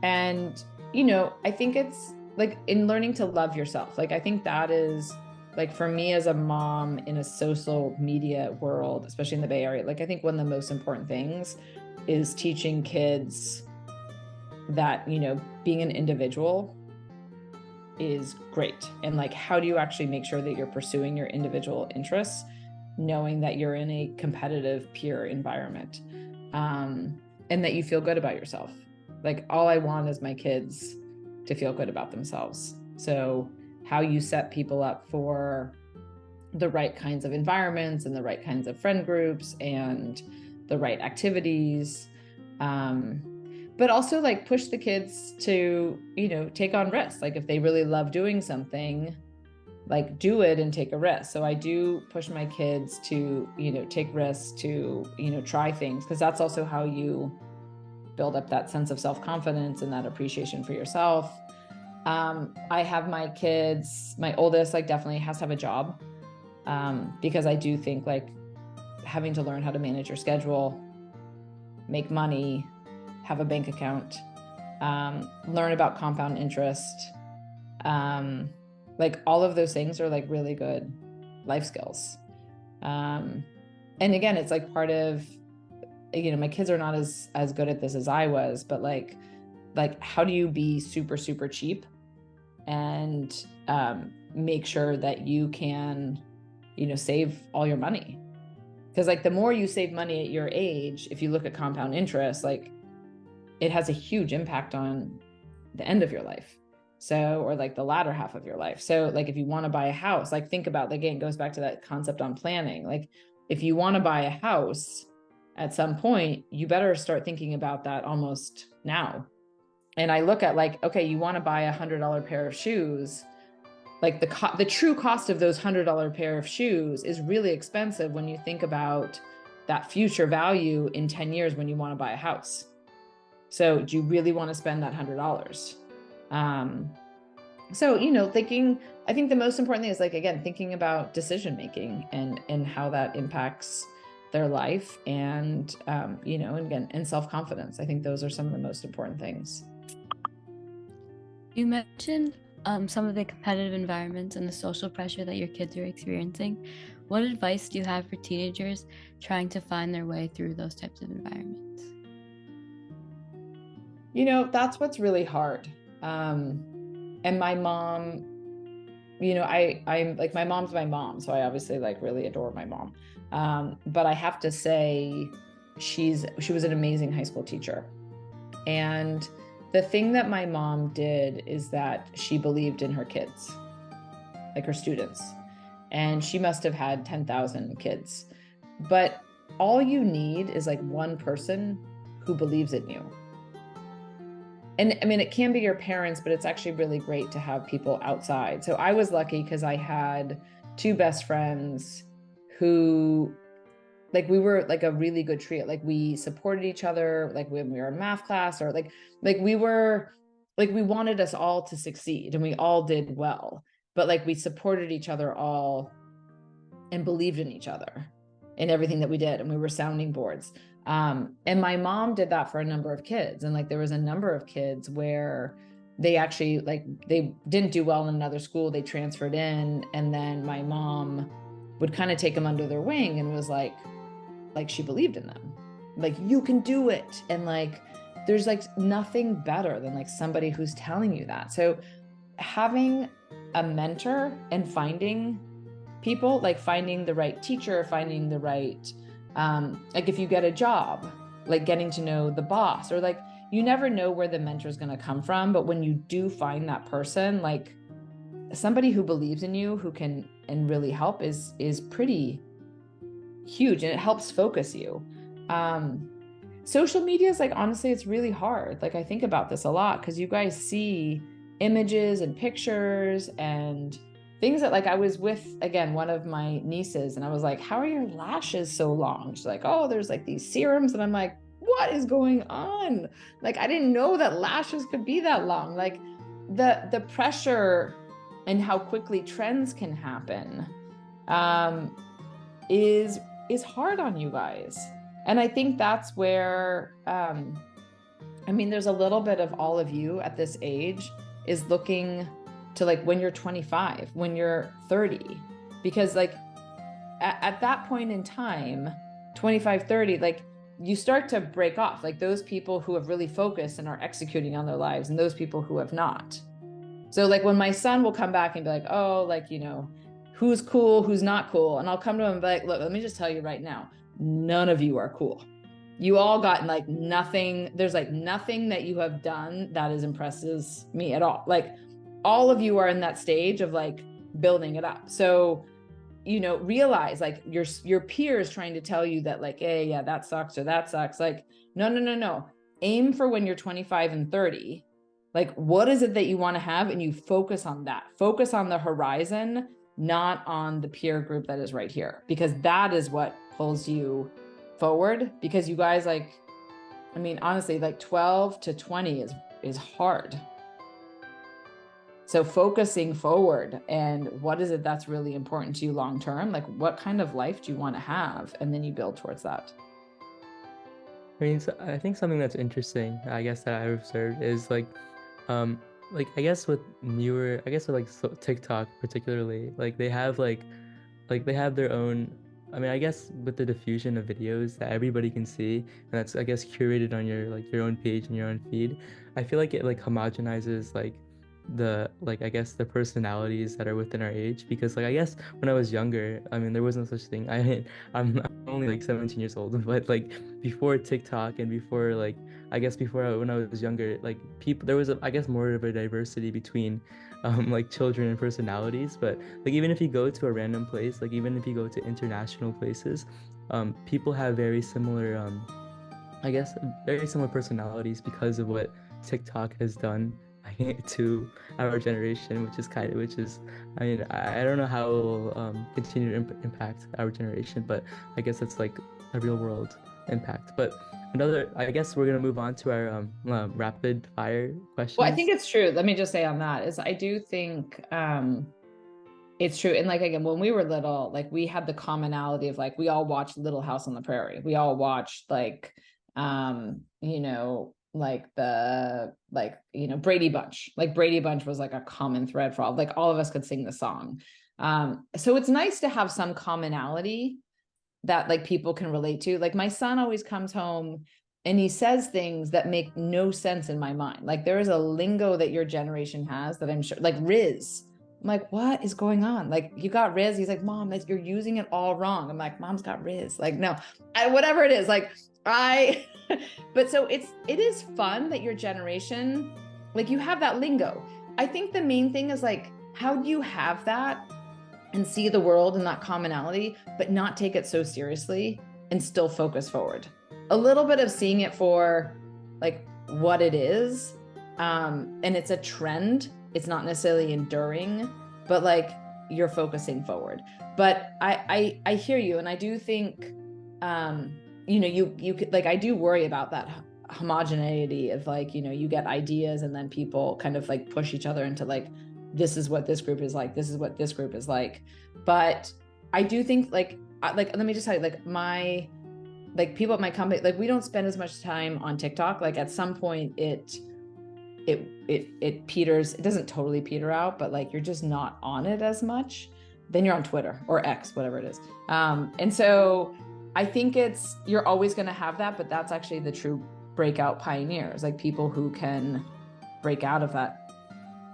And, you know, I think it's like in learning to love yourself. Like, I think that is like for me as a mom in a social media world, especially in the Bay Area, like I think one of the most important things is teaching kids that, you know, being an individual is great. And like, how do you actually make sure that you're pursuing your individual interests, knowing that you're in a competitive peer environment, and that you feel good about yourself. Like all I want is my kids to feel good about themselves. So how you set people up for the right kinds of environments and the right kinds of friend groups and the right activities, but also like push the kids to, you know, take on risks. Like if they really love doing something, like do it and take a risk. So I do push my kids to, you know, take risks, to, you know, try things, because that's also how you build up that sense of self-confidence and that appreciation for yourself. I have my kids, my oldest like definitely has to have a job, because I do think like having to learn how to manage your schedule, make money, have a bank account, learn about compound interest, like all of those things are like really good life skills. And again, it's like part of, you know, my kids are not as good at this as I was, but like how do you be super, super cheap and make sure that you can, you know, save all your money? Because like the more you save money at your age, if you look at compound interest, like it has a huge impact on the end of your life. So, or like the latter half of your life. So like if you want to buy a house, like think about, again, it goes back to that concept on planning. Like if you want to buy a house at some point, you better start thinking about that almost now. And I look at like, okay, you want to buy $100 pair of shoes. Like the true cost of those $100 pair of shoes is really expensive when you think about that future value in 10 years when you want to buy a house. So do you really want to spend that $100? So, you know, I think the most important thing is like, again, thinking about decision-making and how that impacts their life and, you know, and again, and self-confidence. I think those are some of the most important things. You mentioned some of the competitive environments and the social pressure that your kids are experiencing. What advice do you have for teenagers trying to find their way through those types of environments? You know, that's what's really hard. And my mom, you know, I'm like, my mom's my mom. So I obviously like really adore my mom. But I have to say she was an amazing high school teacher. And the thing that my mom did is that she believed in her kids, like her students, and she must have had 10,000 kids. But all you need is like one person who believes in you. And I mean, it can be your parents, but it's actually really great to have people outside. So I was lucky because I had two best friends who, like, we were like a really good trio. Like we supported each other, like when we were in math class, or like we were, like we wanted us all to succeed and we all did well, but like we supported each other all and believed in each other in everything that we did. And we were sounding boards. And my mom did that for a number of kids. And like, there was a number of kids where they actually, like, they didn't do well in another school. They transferred in. And then my mom would kind of take them under their wing and was like she believed in them. Like, you can do it. And like, there's like nothing better than like somebody who's telling you that. So having a mentor and finding people, like finding the right teacher, finding the right, like if you get a job, like getting to know the boss, or like, you never know where the mentor is going to come from. But when you do find that person, like somebody who believes in you, who can and really help is pretty huge, and it helps focus you. Social media is like, honestly, it's really hard. Like I think about this a lot because you guys see images and pictures and things that, like, I was with, again, one of my nieces, and I was like, how are your lashes so long? She's like, oh, there's like these serums. And I'm like, what is going on? Like, I didn't know that lashes could be that long. Like the pressure and how quickly trends can happen is hard on you guys. And I think that's where, I mean, there's a little bit of all of you at this age is looking to like when you're 25, when you're 30, because like at that point in time, 25, 30, like you start to break off, like those people who have really focused and are executing on their lives and those people who have not. So like when my son will come back and be like, oh, like, you know, who's cool, who's not cool. And I'll come to him and be like, look, let me just tell you right now, none of you are cool. You all got like nothing. There's like nothing that you have done that impresses me at all. Like all of you are in that stage of like building it up. So, you know, realize like your peers trying to tell you that like, hey, yeah, that sucks or that sucks. Like, no. Aim for when you're 25 and 30. Like, what is it that you want to have? And you focus on that. Focus on the horizon, not on the peer group that is right here, because that is what pulls you forward. Because you guys, like, I mean, honestly, like 12 to 20 is hard. So focusing forward, and what is it that's really important to you long term? Like, what kind of life do you want to have? And then you build towards that. I mean, so I think something that's interesting, I guess, that I've observed is like I guess with newer, I guess with TikTok particularly, like they have their own. I mean, I guess with the diffusion of videos that everybody can see, and that's I guess curated on your own page and your own feed. I feel like it like homogenizes I guess the personalities that are within our age, because like I guess when I was younger, I mean there was no such thing. I'm only like 17 years old, but like before TikTok and before like I guess when I was younger, like people there was I guess more of a diversity between like children and personalities. But like even if you go to a random place, like even if you go to international places, people have very similar I guess very similar personalities because of what TikTok has done to our generation, which is I mean I don't know how it will continue to impact our generation, but I guess it's like a real world impact. But another, I guess we're gonna move on to our rapid fire questions. Well, I think it's true. Let me just say on that is I do think it's true. And like, again, when we were little, like we had the commonality of like, we all watched Little House on the Prairie. We all watched like, you know, Brady Bunch. Like Brady Bunch was like a common thread for all of us could sing the song. So it's nice to have some commonality that like people can relate to. Like my son always comes home and he says things that make no sense in my mind. Like there is a lingo that your generation has that I'm sure, like Riz. I'm like, what is going on? Like you got Riz. He's like, Mom, you're using it all wrong. I'm like, Mom's got Riz. Like, no, whatever it is. Like but so it is fun that your generation, like you have that lingo. I think the main thing is like, how do you have that and see the world in that commonality, but not take it so seriously and still focus forward? A little bit of seeing it for like what it is. And it's a trend. It's not necessarily enduring, but like you're focusing forward. But I hear you. And I do think, you know, you could, like, I do worry about that homogeneity of like, you know, you get ideas and then people kind of like push each other into like, this is what this group is like, this is what this group is like. But I do think like let me just tell you, like people at my company, like we don't spend as much time on TikTok. Like at some point it peters, it doesn't totally peter out, but like you're just not on it as much. Then you're on Twitter or X, whatever it is. And so I think you're always going to have that, but that's actually the true breakout pioneers, like people who can break out of that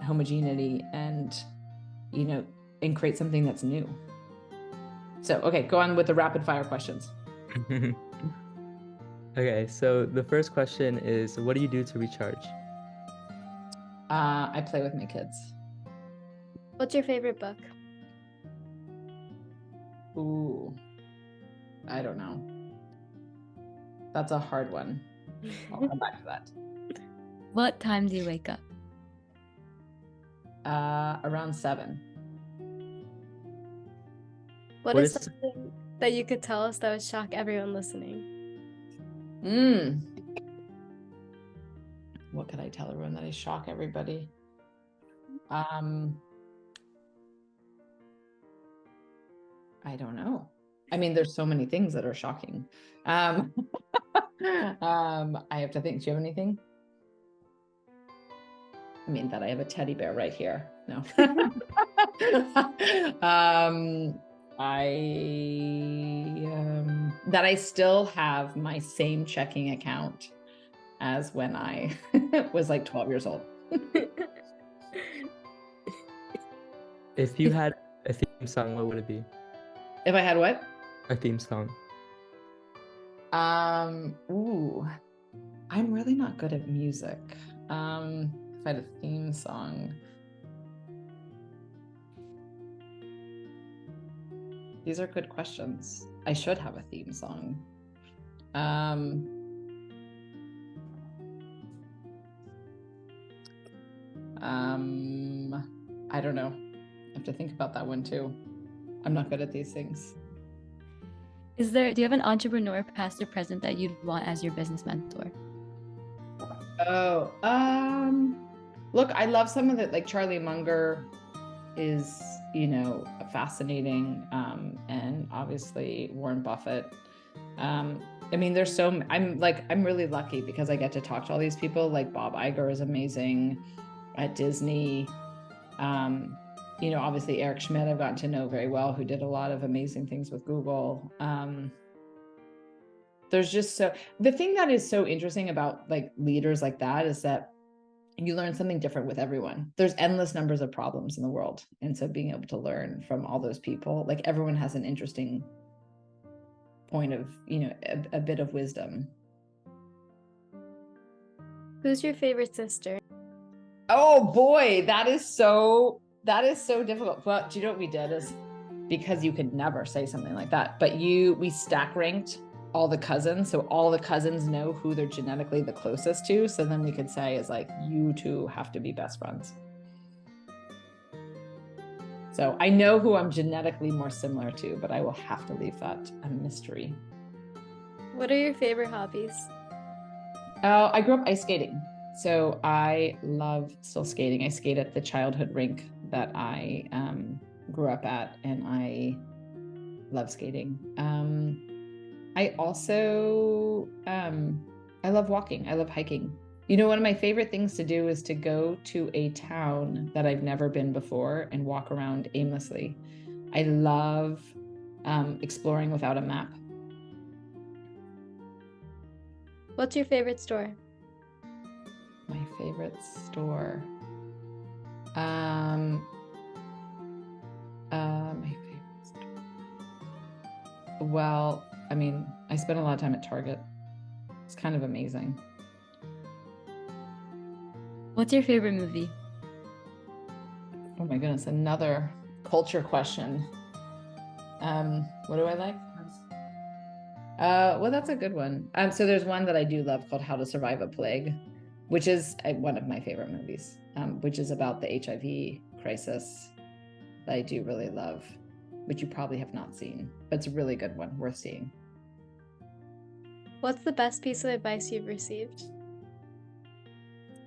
homogeneity and, you know, and create something that's new. So, okay, go on with the rapid fire questions. Okay, so the first question is, what do you do to recharge? I play with my kids. What's your favorite book? Ooh, I don't know. That's a hard one. I'll come back to that. What time do you wake up? Around 7. What is something that you could tell us that would shock everyone listening? What could I tell everyone that I shock everybody? I don't know. I mean, there's so many things that are shocking. I have to think. Do you have anything? I mean, that I have a teddy bear right here. No. That I still have my same checking account as when I was like 12 years old. If you had a theme song, what would it be? If I had what? A theme song. Ooh, I'm really not good at music. If I had a theme song. These are good questions. I should have a theme song. I don't know. I have to think about that one too. I'm not good at these things. Do you have an entrepreneur, past or present, that you'd want as your business mentor? Oh, look, I love some of it. Like Charlie Munger is, fascinating. And obviously Warren Buffett. I mean, I'm really lucky because I get to talk to all these people. Like Bob Iger is amazing at Disney. Obviously Eric Schmidt, I've gotten to know very well, who did a lot of amazing things with Google. The thing that is so interesting about like leaders like that is that you learn something different with everyone. There's endless numbers of problems in the world. And so being able to learn from all those people, like everyone has an interesting point of, a bit of wisdom. Who's your favorite sister? Oh boy, that is so difficult. Well, do you know what we did is, because you could never say something like that, but we stack ranked all the cousins. So all the cousins know who they're genetically the closest to. So then we could say is like, you two have to be best friends. So I know who I'm genetically more similar to, but I will have to leave that a mystery. What are your favorite hobbies? I grew up ice skating. So I love still skating. I skate at the childhood rink that I grew up at, and I love skating. I also, I love walking. I love hiking. One of my favorite things to do is to go to a town that I've never been before and walk around aimlessly. I love exploring without a map. What's your favorite store? My favorite store. My favorite store. Well, I mean, I spend a lot of time at Target. It's kind of amazing. What's your favorite movie? Oh my goodness, another culture question. What do I like? Well, that's a good one. So there's one that I do love called How to Survive a Plague, which is one of my favorite movies, which is about the HIV crisis that I do really love, which you probably have not seen, but it's a really good one, worth seeing. What's the best piece of advice you've received?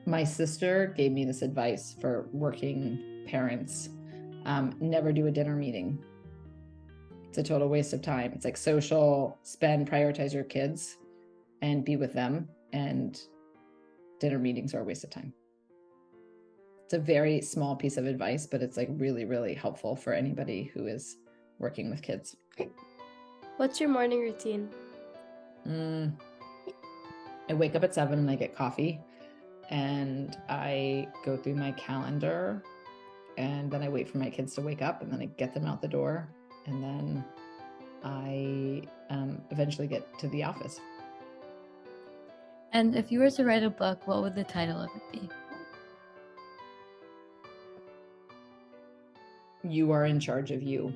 My sister gave me this advice for working parents. Never do a dinner meeting. It's a total waste of time. It's like social, prioritize your kids and be with them. And dinner meetings are a waste of time. It's a very small piece of advice, but it's like really, really helpful for anybody who is working with kids. What's your morning routine? I wake up at 7 and I get coffee, and I go through my calendar, and then I wait for my kids to wake up, and then I get them out the door, and then I eventually get to the office. And if you were to write a book, what would the title of it be? You Are in Charge of You.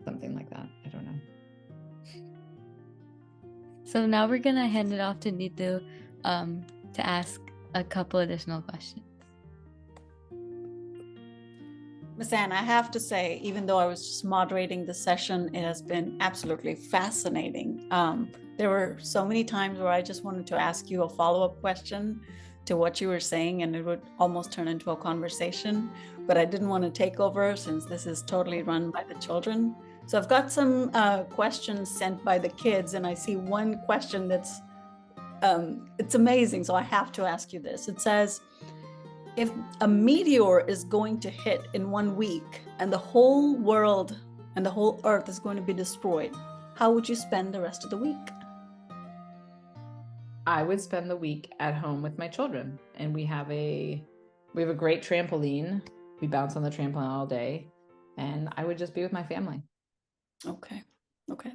Something like that. I don't know. So now we're gonna hand it off to Neetu to ask a couple additional questions. Miss Anne, I have to say, even though I was just moderating the session, it has been absolutely fascinating. There were so many times where I just wanted to ask you a follow-up question to what you were saying, and it would almost turn into a conversation, but I didn't want to take over since this is totally run by the children. So I've got some questions sent by the kids, and I see one question that's, it's amazing, so I have to ask you this. It says, if a meteor is going to hit in 1 week and the whole world and the whole earth is going to be destroyed, how would you spend the rest of the week? I would spend the week at home with my children, and we have a great trampoline. We bounce on the trampoline all day, and I would just be with my family. Okay,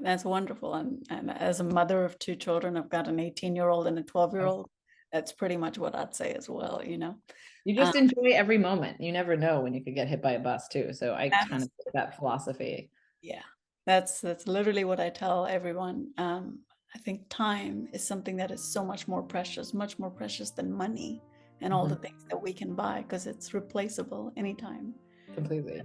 that's wonderful. And as a mother of 2 children, I've got an 18-year-old and a 12-year-old. That's pretty much what I'd say as well, you know. You just enjoy every moment. You never know when you could get hit by a bus too. So I kind of take that philosophy. Yeah, that's literally what I tell everyone. I think time is something that is so much more precious than money and all the things that we can buy, because it's replaceable anytime. Completely.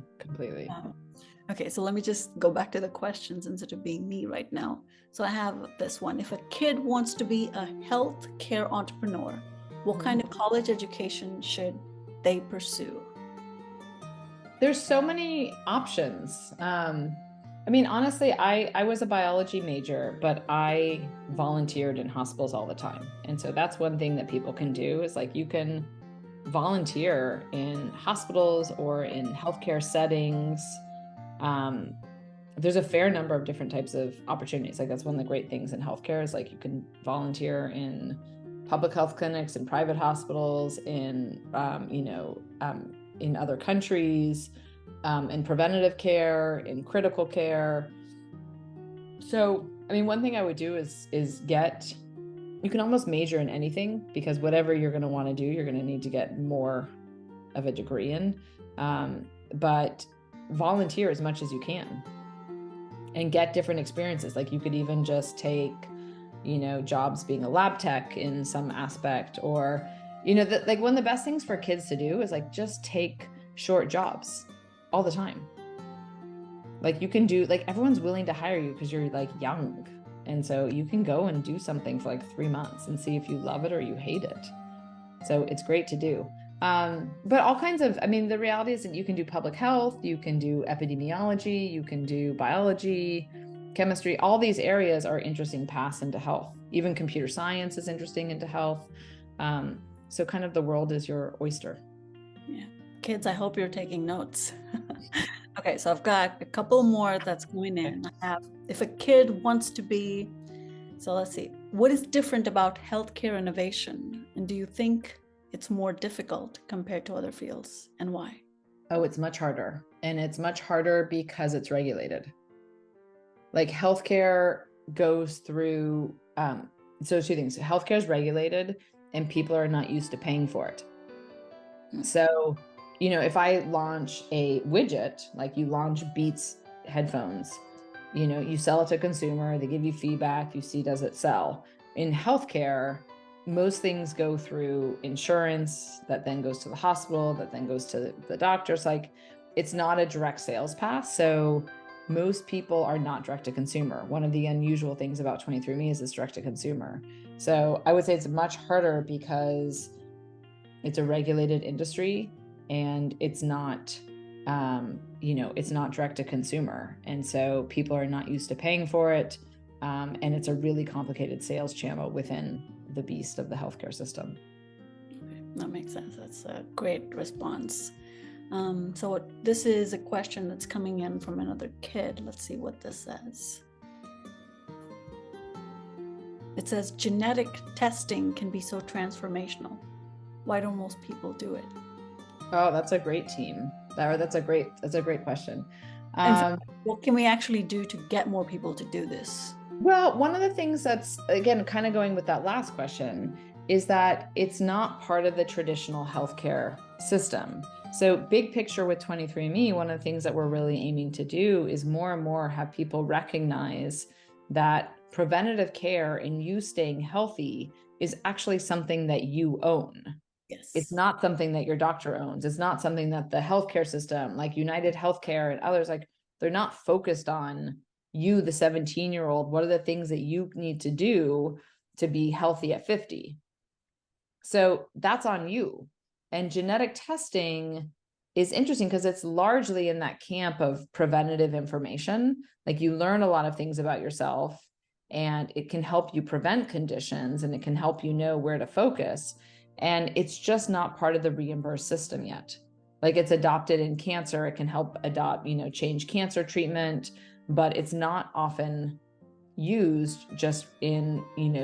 Okay, so let me just go back to the questions instead of being me right now. So I have this one. If a kid wants to be a healthcare entrepreneur, what kind of college education should they pursue? There's so many options. I mean, honestly, I was a biology major, but I volunteered in hospitals all the time. And so that's one thing that people can do is like you can volunteer in hospitals or in healthcare settings. There's a fair number of different types of opportunities. Like that's one of the great things in healthcare is like you can volunteer in public health clinics, in private hospitals, in in other countries, in preventative care, in critical care. So, I mean, one thing I would do is you can almost major in anything because whatever you're going to want to do, you're going to need to get more of a degree in. But volunteer as much as you can and get different experiences. Like you could even just take, jobs being a lab tech in some aspect, or, like one of the best things for kids to do is like just take short jobs all the time. Like you can do, like everyone's willing to hire you because you're like young. And so you can go and do something for like 3 months and see if you love it or you hate it. So it's great to do. But all kinds of, I mean, the reality is that you can do public health, you can do epidemiology, you can do biology, chemistry. All these areas are interesting paths into health. Even computer science is interesting into health. So kind of the world is your oyster. Yeah. Kids, I hope you're taking notes. Okay, so I've got a couple more that's going in. I have, if a kid wants to be, so let's see, what is different about healthcare innovation? And do you think it's more difficult compared to other fields, and why? Oh, it's much harder. And it's much harder because it's regulated. Like healthcare goes through, so two things. Healthcare is regulated and people are not used to paying for it. So, if I launch a widget, like you launch Beats headphones, you sell it to consumer, they give you feedback, you see, does it sell? In healthcare, most things go through insurance, that then goes to the hospital, that then goes to the doctors. Like it's not a direct sales path. So most people are not direct to consumer. One of the unusual things about 23andMe is it's direct to consumer. So I would say it's much harder because it's a regulated industry and it's not, it's not direct to consumer. And so people are not used to paying for it. And it's a really complicated sales channel within the beast of the healthcare system. Okay, that makes sense. That's a great response. So this is a question that's coming in from another kid. Let's see what this says. It says genetic testing can be so transformational. Why don't most people do it? Oh, that's a great team. That's a great question. What can we actually do to get more people to do this? Well, one of the things that's, again, kind of going with that last question is that it's not part of the traditional healthcare system. So big picture with 23andMe, one of the things that we're really aiming to do is more and more have people recognize that preventative care and you staying healthy is actually something that you own. Yes. It's not something that your doctor owns. It's not something that the healthcare system, like United Healthcare and others, like they're not focused on you, the 17-year-old. What are the things that you need to do to be healthy at 50? So that's on you. And genetic testing is interesting because it's largely in that camp of preventative information. Like you learn a lot of things about yourself and it can help you prevent conditions and it can help you know where to focus. And it's just not part of the reimbursed system yet. Like it's adopted in cancer, it can help change cancer treatment, but it's not often used just in,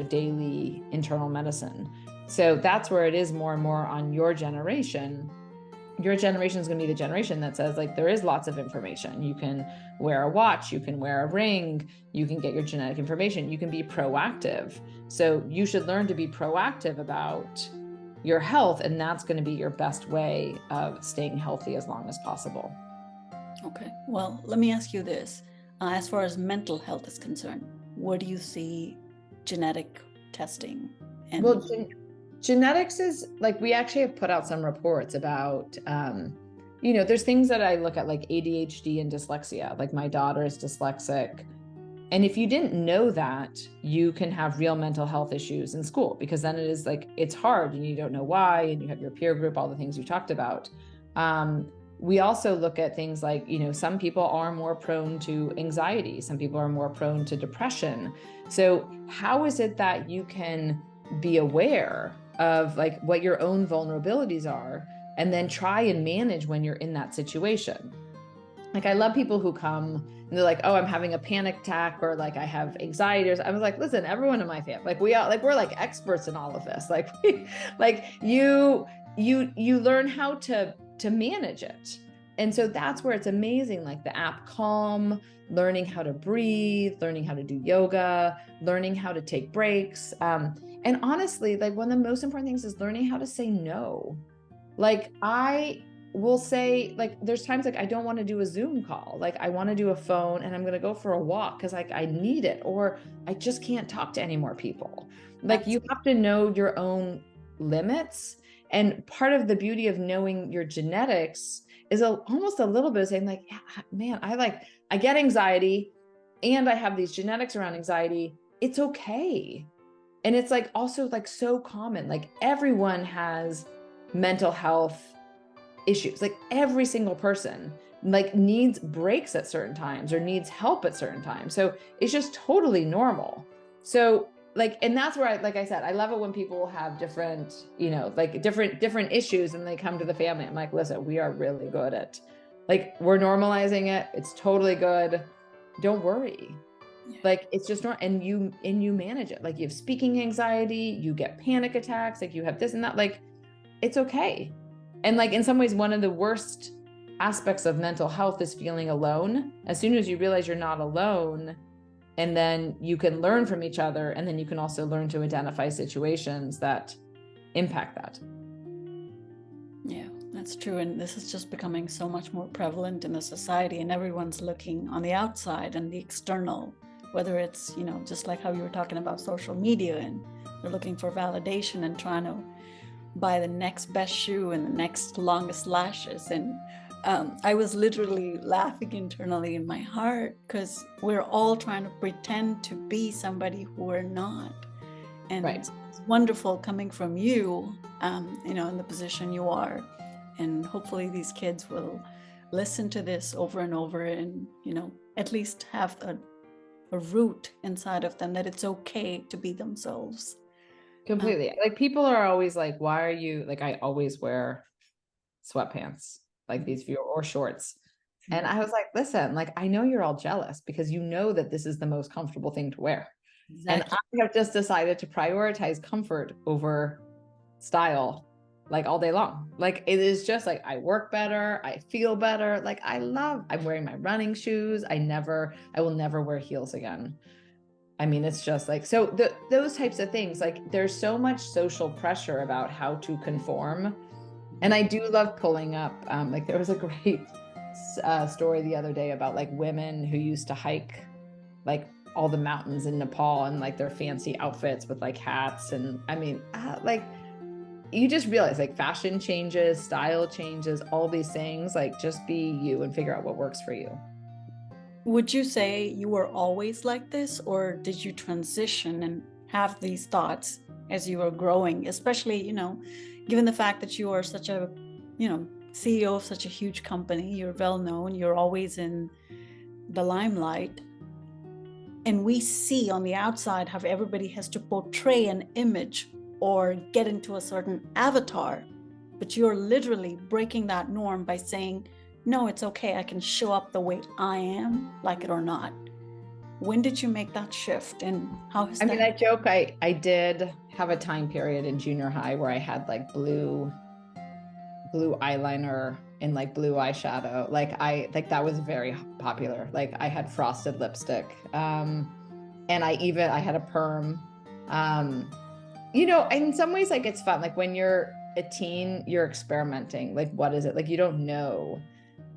daily internal medicine. So that's where it is more and more on your generation. Your generation is going to be the generation that says like, there is lots of information. You can wear a watch, you can wear a ring, you can get your genetic information, you can be proactive. So you should learn to be proactive about your health, and that's going to be your best way of staying healthy as long as possible. Okay, well, let me ask you this. As far as mental health is concerned, where do you see genetic testing? Well, genetics is like, we actually have put out some reports about there's things that I look at like ADHD and dyslexia. Like my daughter is dyslexic. And if you didn't know that, you can have real mental health issues in school, because then it is like, it's hard and you don't know why, and you have your peer group, all the things you talked about. We also look at things like, some people are more prone to anxiety. Some people are more prone to depression. So how is it that you can be aware of like what your own vulnerabilities are and then try and manage when you're in that situation? Like, I love people who come and they're like, oh, I'm having a panic attack, or like I have anxiety. I was like, listen, everyone in my family, like we're like experts in all of this. Like, like you learn how to manage it. And so that's where it's amazing. Like the app Calm, learning how to breathe, learning how to do yoga, learning how to take breaks. And honestly, like one of the most important things is learning how to say no. Like I will say, like, there's times like I don't want to do a Zoom call. Like I want to do a phone and I'm going to go for a walk because like I need it, or I just can't talk to any more people. Like you have to know your own limits. And part of the beauty of knowing your genetics is almost a little bit of saying like, yeah, man, I get anxiety and I have these genetics around anxiety. It's okay. And it's like also like so common. Like everyone has mental health issues. Like every single person like needs breaks at certain times or needs help at certain times. So it's just totally normal. So like, and that's where like I said, I love it when people have different, like different issues and they come to the family. I'm like, listen, we are really good at, like, we're normalizing it. It's totally good. Don't worry. Like, it's just not, and you manage it. Like you have speaking anxiety, you get panic attacks, like you have this and that, like, it's okay. And like, in some ways, one of the worst aspects of mental health is feeling alone. As soon as you realize you're not alone, and then you can learn from each other, and then you can also learn to identify situations that impact that. Yeah, that's true. And this is just becoming so much more prevalent in the society, and everyone's looking on the outside and the external, whether it's, just like how you were talking about social media, and they're looking for validation and trying to buy the next best shoe and the next longest lashes. And I was literally laughing internally in my heart because we're all trying to pretend to be somebody who we're not. And right. It's wonderful coming from you, in the position you are. And hopefully these kids will listen to this over and over and, at least have a root inside of them that it's okay to be themselves. Completely. Like people are always like, why are you, like, I always wear sweatpants, like these few, or shorts. And I was like, listen, like, I know you're all jealous because you know that this is the most comfortable thing to wear. Exactly. And I have just decided to prioritize comfort over style, like all day long. Like, it is just like, I work better. I feel better. Like I'm wearing my running shoes. I will never wear heels again. I mean, it's just like, so those types of things, like there's so much social pressure about how to conform. And I do love pulling up, like there was a great story the other day about like women who used to hike like all the mountains in Nepal and like their fancy outfits with like hats. And I mean, like you just realize like fashion changes, style changes, all these things, like just be you and figure out what works for you. Would you say you were always like this, or did you transition and have these thoughts as you were growing, especially, given the fact that you are such a, CEO of such a huge company, you're well known, you're always in the limelight. And we see on the outside how everybody has to portray an image or get into a certain avatar, but you're literally breaking that norm by saying, no, it's okay. I can show up the way I am, like it or not. When did you make that shift, and how has that? I mean, I joke, I did have a time period in junior high where I had like blue eyeliner and like blue eyeshadow. Like that was very popular. Like I had frosted lipstick. And I had a perm. In some ways, like it's fun. Like when you're a teen, you're experimenting. Like, what is it? Like, you don't know.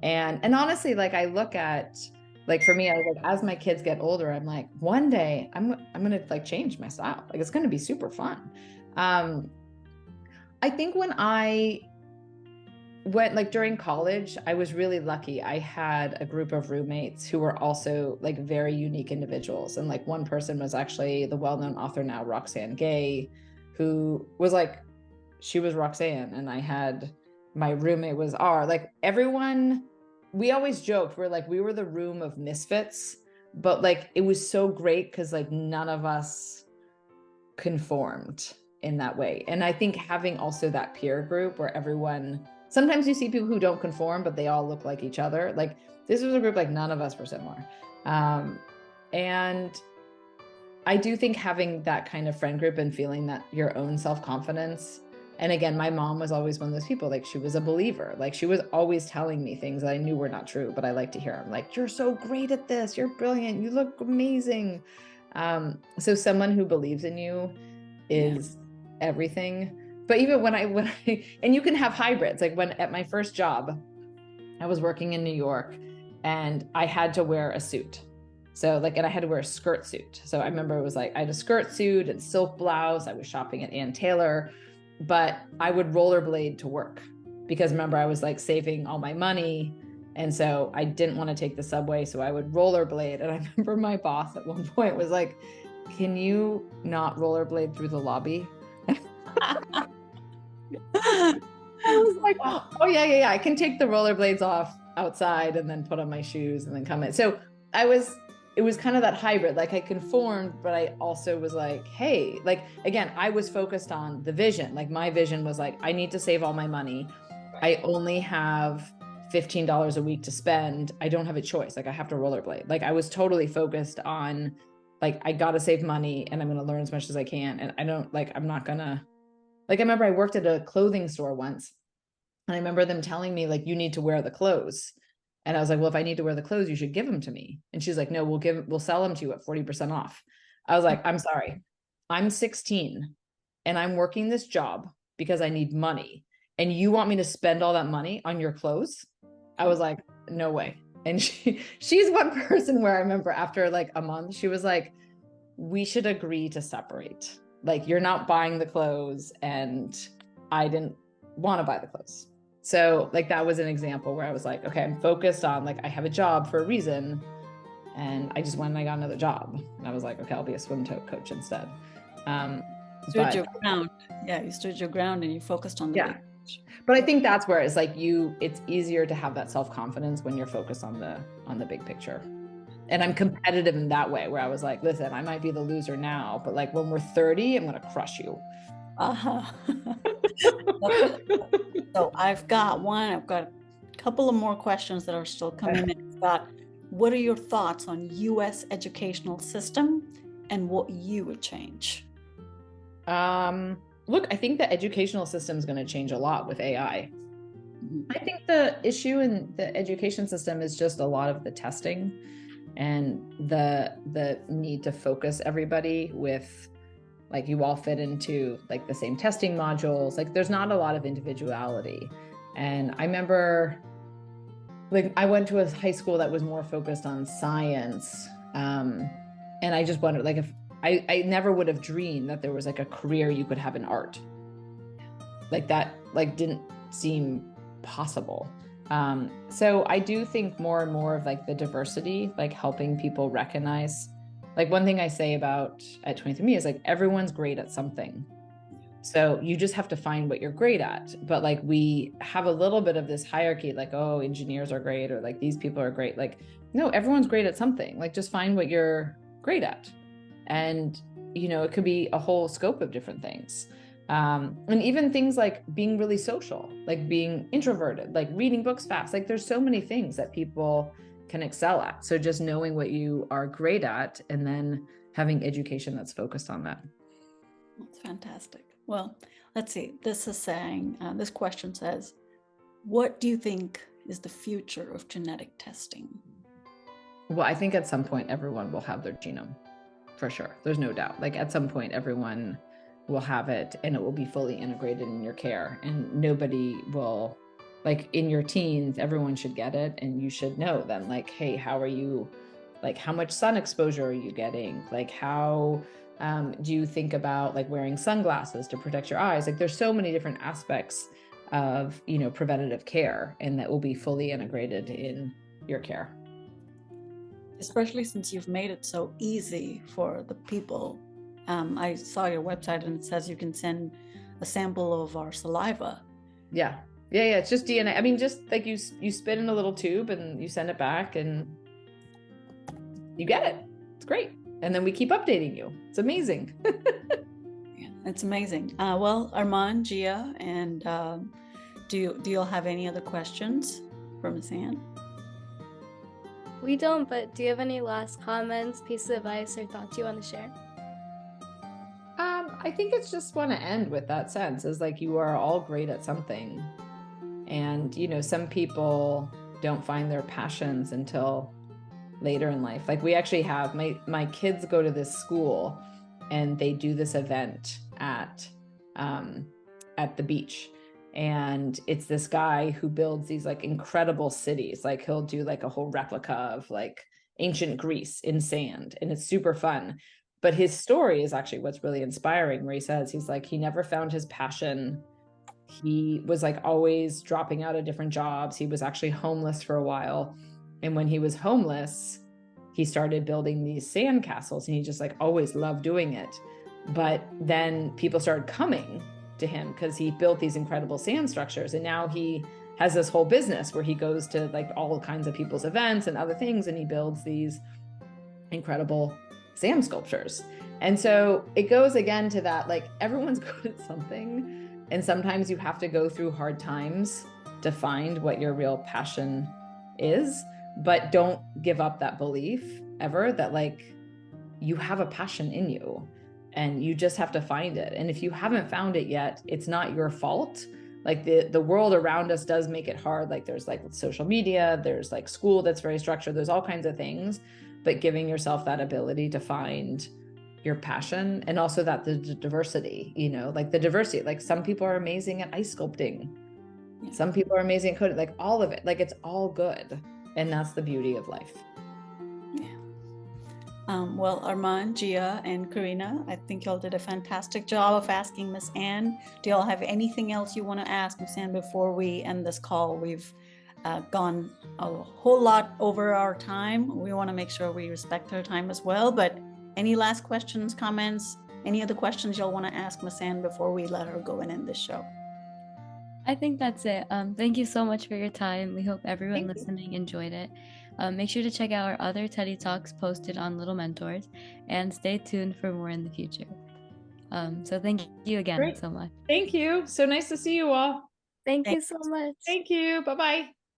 And honestly, like I look at, like for me, I was like, as my kids get older, I'm like, one day I'm going to like change my style. Like it's going to be super fun. I think when I during college, I was really lucky. I had a group of roommates who were also like very unique individuals. And like one person was actually the well-known author now, Roxane Gay, who was like, she was Roxanne. And I had, my roommate was R. Like everyone, we always joked, we're like, we were the room of misfits, but like, it was so great because like none of us conformed in that way. And I think having also that peer group where everyone, sometimes you see people who don't conform, but they all look like each other. Like this was a group, like none of us were similar. And I do think having that kind of friend group and feeling that your own self-confidence. And again, my mom was always one of those people, like she was a believer. Like she was always telling me things that I knew were not true, but I like to hear them. Like, you're so great at this. You're brilliant. You look amazing. So someone who believes in you is everything. But even when I, and you can have hybrids, like when at my first job, I was working in New York and I had to wear a suit. So like, and I had to wear a skirt suit. So I remember it was like, I had a skirt suit and silk blouse. I was shopping at Ann Taylor, but I would rollerblade to work because remember I was like saving all my money. And so I didn't want to take the subway. So I would rollerblade. And I remember my boss at one point was like, can you not rollerblade through the lobby? I was like, oh yeah. I can take the rollerblades off outside and then put on my shoes and then come in. So it was kind of that hybrid, like I conformed, but I also was like, hey, like, again, I was focused on the vision. Like my vision was like, I need to save all my money. I only have $15 a week to spend. I don't have a choice. Like I have to rollerblade. Like I was totally focused on like, I got to save money and I'm going to learn as much as I can. And I don't like, I'm not gonna, like, I remember I worked at a clothing store once and I remember them telling me like, you need to wear the clothes. And I was like, well, if I need to wear the clothes, you should give them to me. And she's like, no, we'll sell them to you at 40% off. I was like, I'm sorry. I'm 16 and I'm working this job because I need money. And you want me to spend all that money on your clothes? I was like, no way. And she's one person where I remember after like a month, she was like, we should agree to separate. Like you're not buying the clothes and I didn't want to buy the clothes. So like that was an example where I was like, okay, I'm focused on like, I have a job for a reason. And I just went and I got another job. And I was like, okay, I'll be a swim coach instead. Stood your ground. Yeah, you stood your ground and you focused on the big picture. But I think that's where it's like it's easier to have that self-confidence when you're focused on the big picture. And I'm competitive in that way where I was like, listen, I might be the loser now, but like when we're 30, I'm going to crush you. So I've got a couple of more questions that are still coming in. Scott, what are your thoughts on U.S. educational system and what you would change? Look, I think the educational system is going to change a lot with AI. I think the issue in the education system is just a lot of the testing and the need to focus everybody with like you all fit into like the same testing modules. Like there's not a lot of individuality. And I remember like I went to a high school that was more focused on science. And I just wondered like if I never would have dreamed that there was like a career you could have in art. Like that like didn't seem possible. So I do think more and more of like the diversity, like helping people recognize, like one thing I say about at 23andMe is like, everyone's great at something. So you just have to find what you're great at. But like, we have a little bit of this hierarchy, like, oh, engineers are great, or like these people are great. Like, no, everyone's great at something. Like just find what you're great at. And, you know, it could be a whole scope of different things. And even things like being really social, like being introverted, like reading books fast, like there's so many things that people can excel at. So just knowing what you are great at and then having education that's focused on that. That's fantastic. Well, let's see. This question says, what do you think is the future of genetic testing? Well, I think at some point everyone will have their genome for sure. There's no doubt. Like at some point everyone will have it and it will be fully integrated in your care and nobody will, like in your teens, everyone should get it. And you should know then like, hey, how are you, like how much sun exposure are you getting? Like how do you think about like wearing sunglasses to protect your eyes? Like there's so many different aspects of, preventative care, and that will be fully integrated in your care. Especially since you've made it so easy for the people. I saw your website and it says you can send a sample of our saliva. Yeah. It's just DNA. I mean, just like you spit in a little tube and you send it back and you get it. It's great. And then we keep updating you. It's amazing. Yeah, it's amazing. Well, Armand, Gia, and do you all have any other questions for Ms. Ann? We don't, but do you have any last comments, pieces of advice, or thoughts you want to share? I think it's just want to end with that sense is like, you are all great at something. And, some people don't find their passions until later in life. Like we actually have my kids go to this school and they do this event at the beach. And it's this guy who builds these like incredible cities. Like he'll do like a whole replica of like ancient Greece in sand, and it's super fun. But his story is actually what's really inspiring, where he says he's like, he never found his passion. He was like always dropping out of different jobs. He was actually homeless for a while. And when he was homeless, he started building these sand castles, and he just like always loved doing it. But then people started coming to him because he built these incredible sand structures. And now he has this whole business where he goes to like all kinds of people's events and other things, and he builds these incredible sand sculptures. And so it goes again to that, like everyone's good at something. And sometimes you have to go through hard times to find what your real passion is, but don't give up that belief ever that like you have a passion in you and you just have to find it. And if you haven't found it yet, it's not your fault. Like the world around us does make it hard. Like there's like social media, there's like school that's very structured, there's all kinds of things, but giving yourself that ability to find your passion, and also that the diversity, like the diversity, like some people are amazing at ice sculpting. Yeah. Some people are amazing at coding, like all of it, like it's all good. And that's the beauty of life. Yeah. Well, Armand, Gia, and Karina, I think y'all did a fantastic job of asking Miss Ann. Do y'all have anything else you want to ask Miss Ann before we end this call? We've gone a whole lot over our time. We want to make sure we respect her time as well. But any last questions, comments, any other questions y'all want to ask Miss Ann before we let her go and end this show? I think that's it. Thank you so much for your time. We hope everyone listening enjoyed it. Make sure to check out our other Teddy Talks posted on Little Mentors, and stay tuned for more in the future. So thank you again so much. Thank you. So nice to see you all. Thank you so much. Thank you. Bye-bye.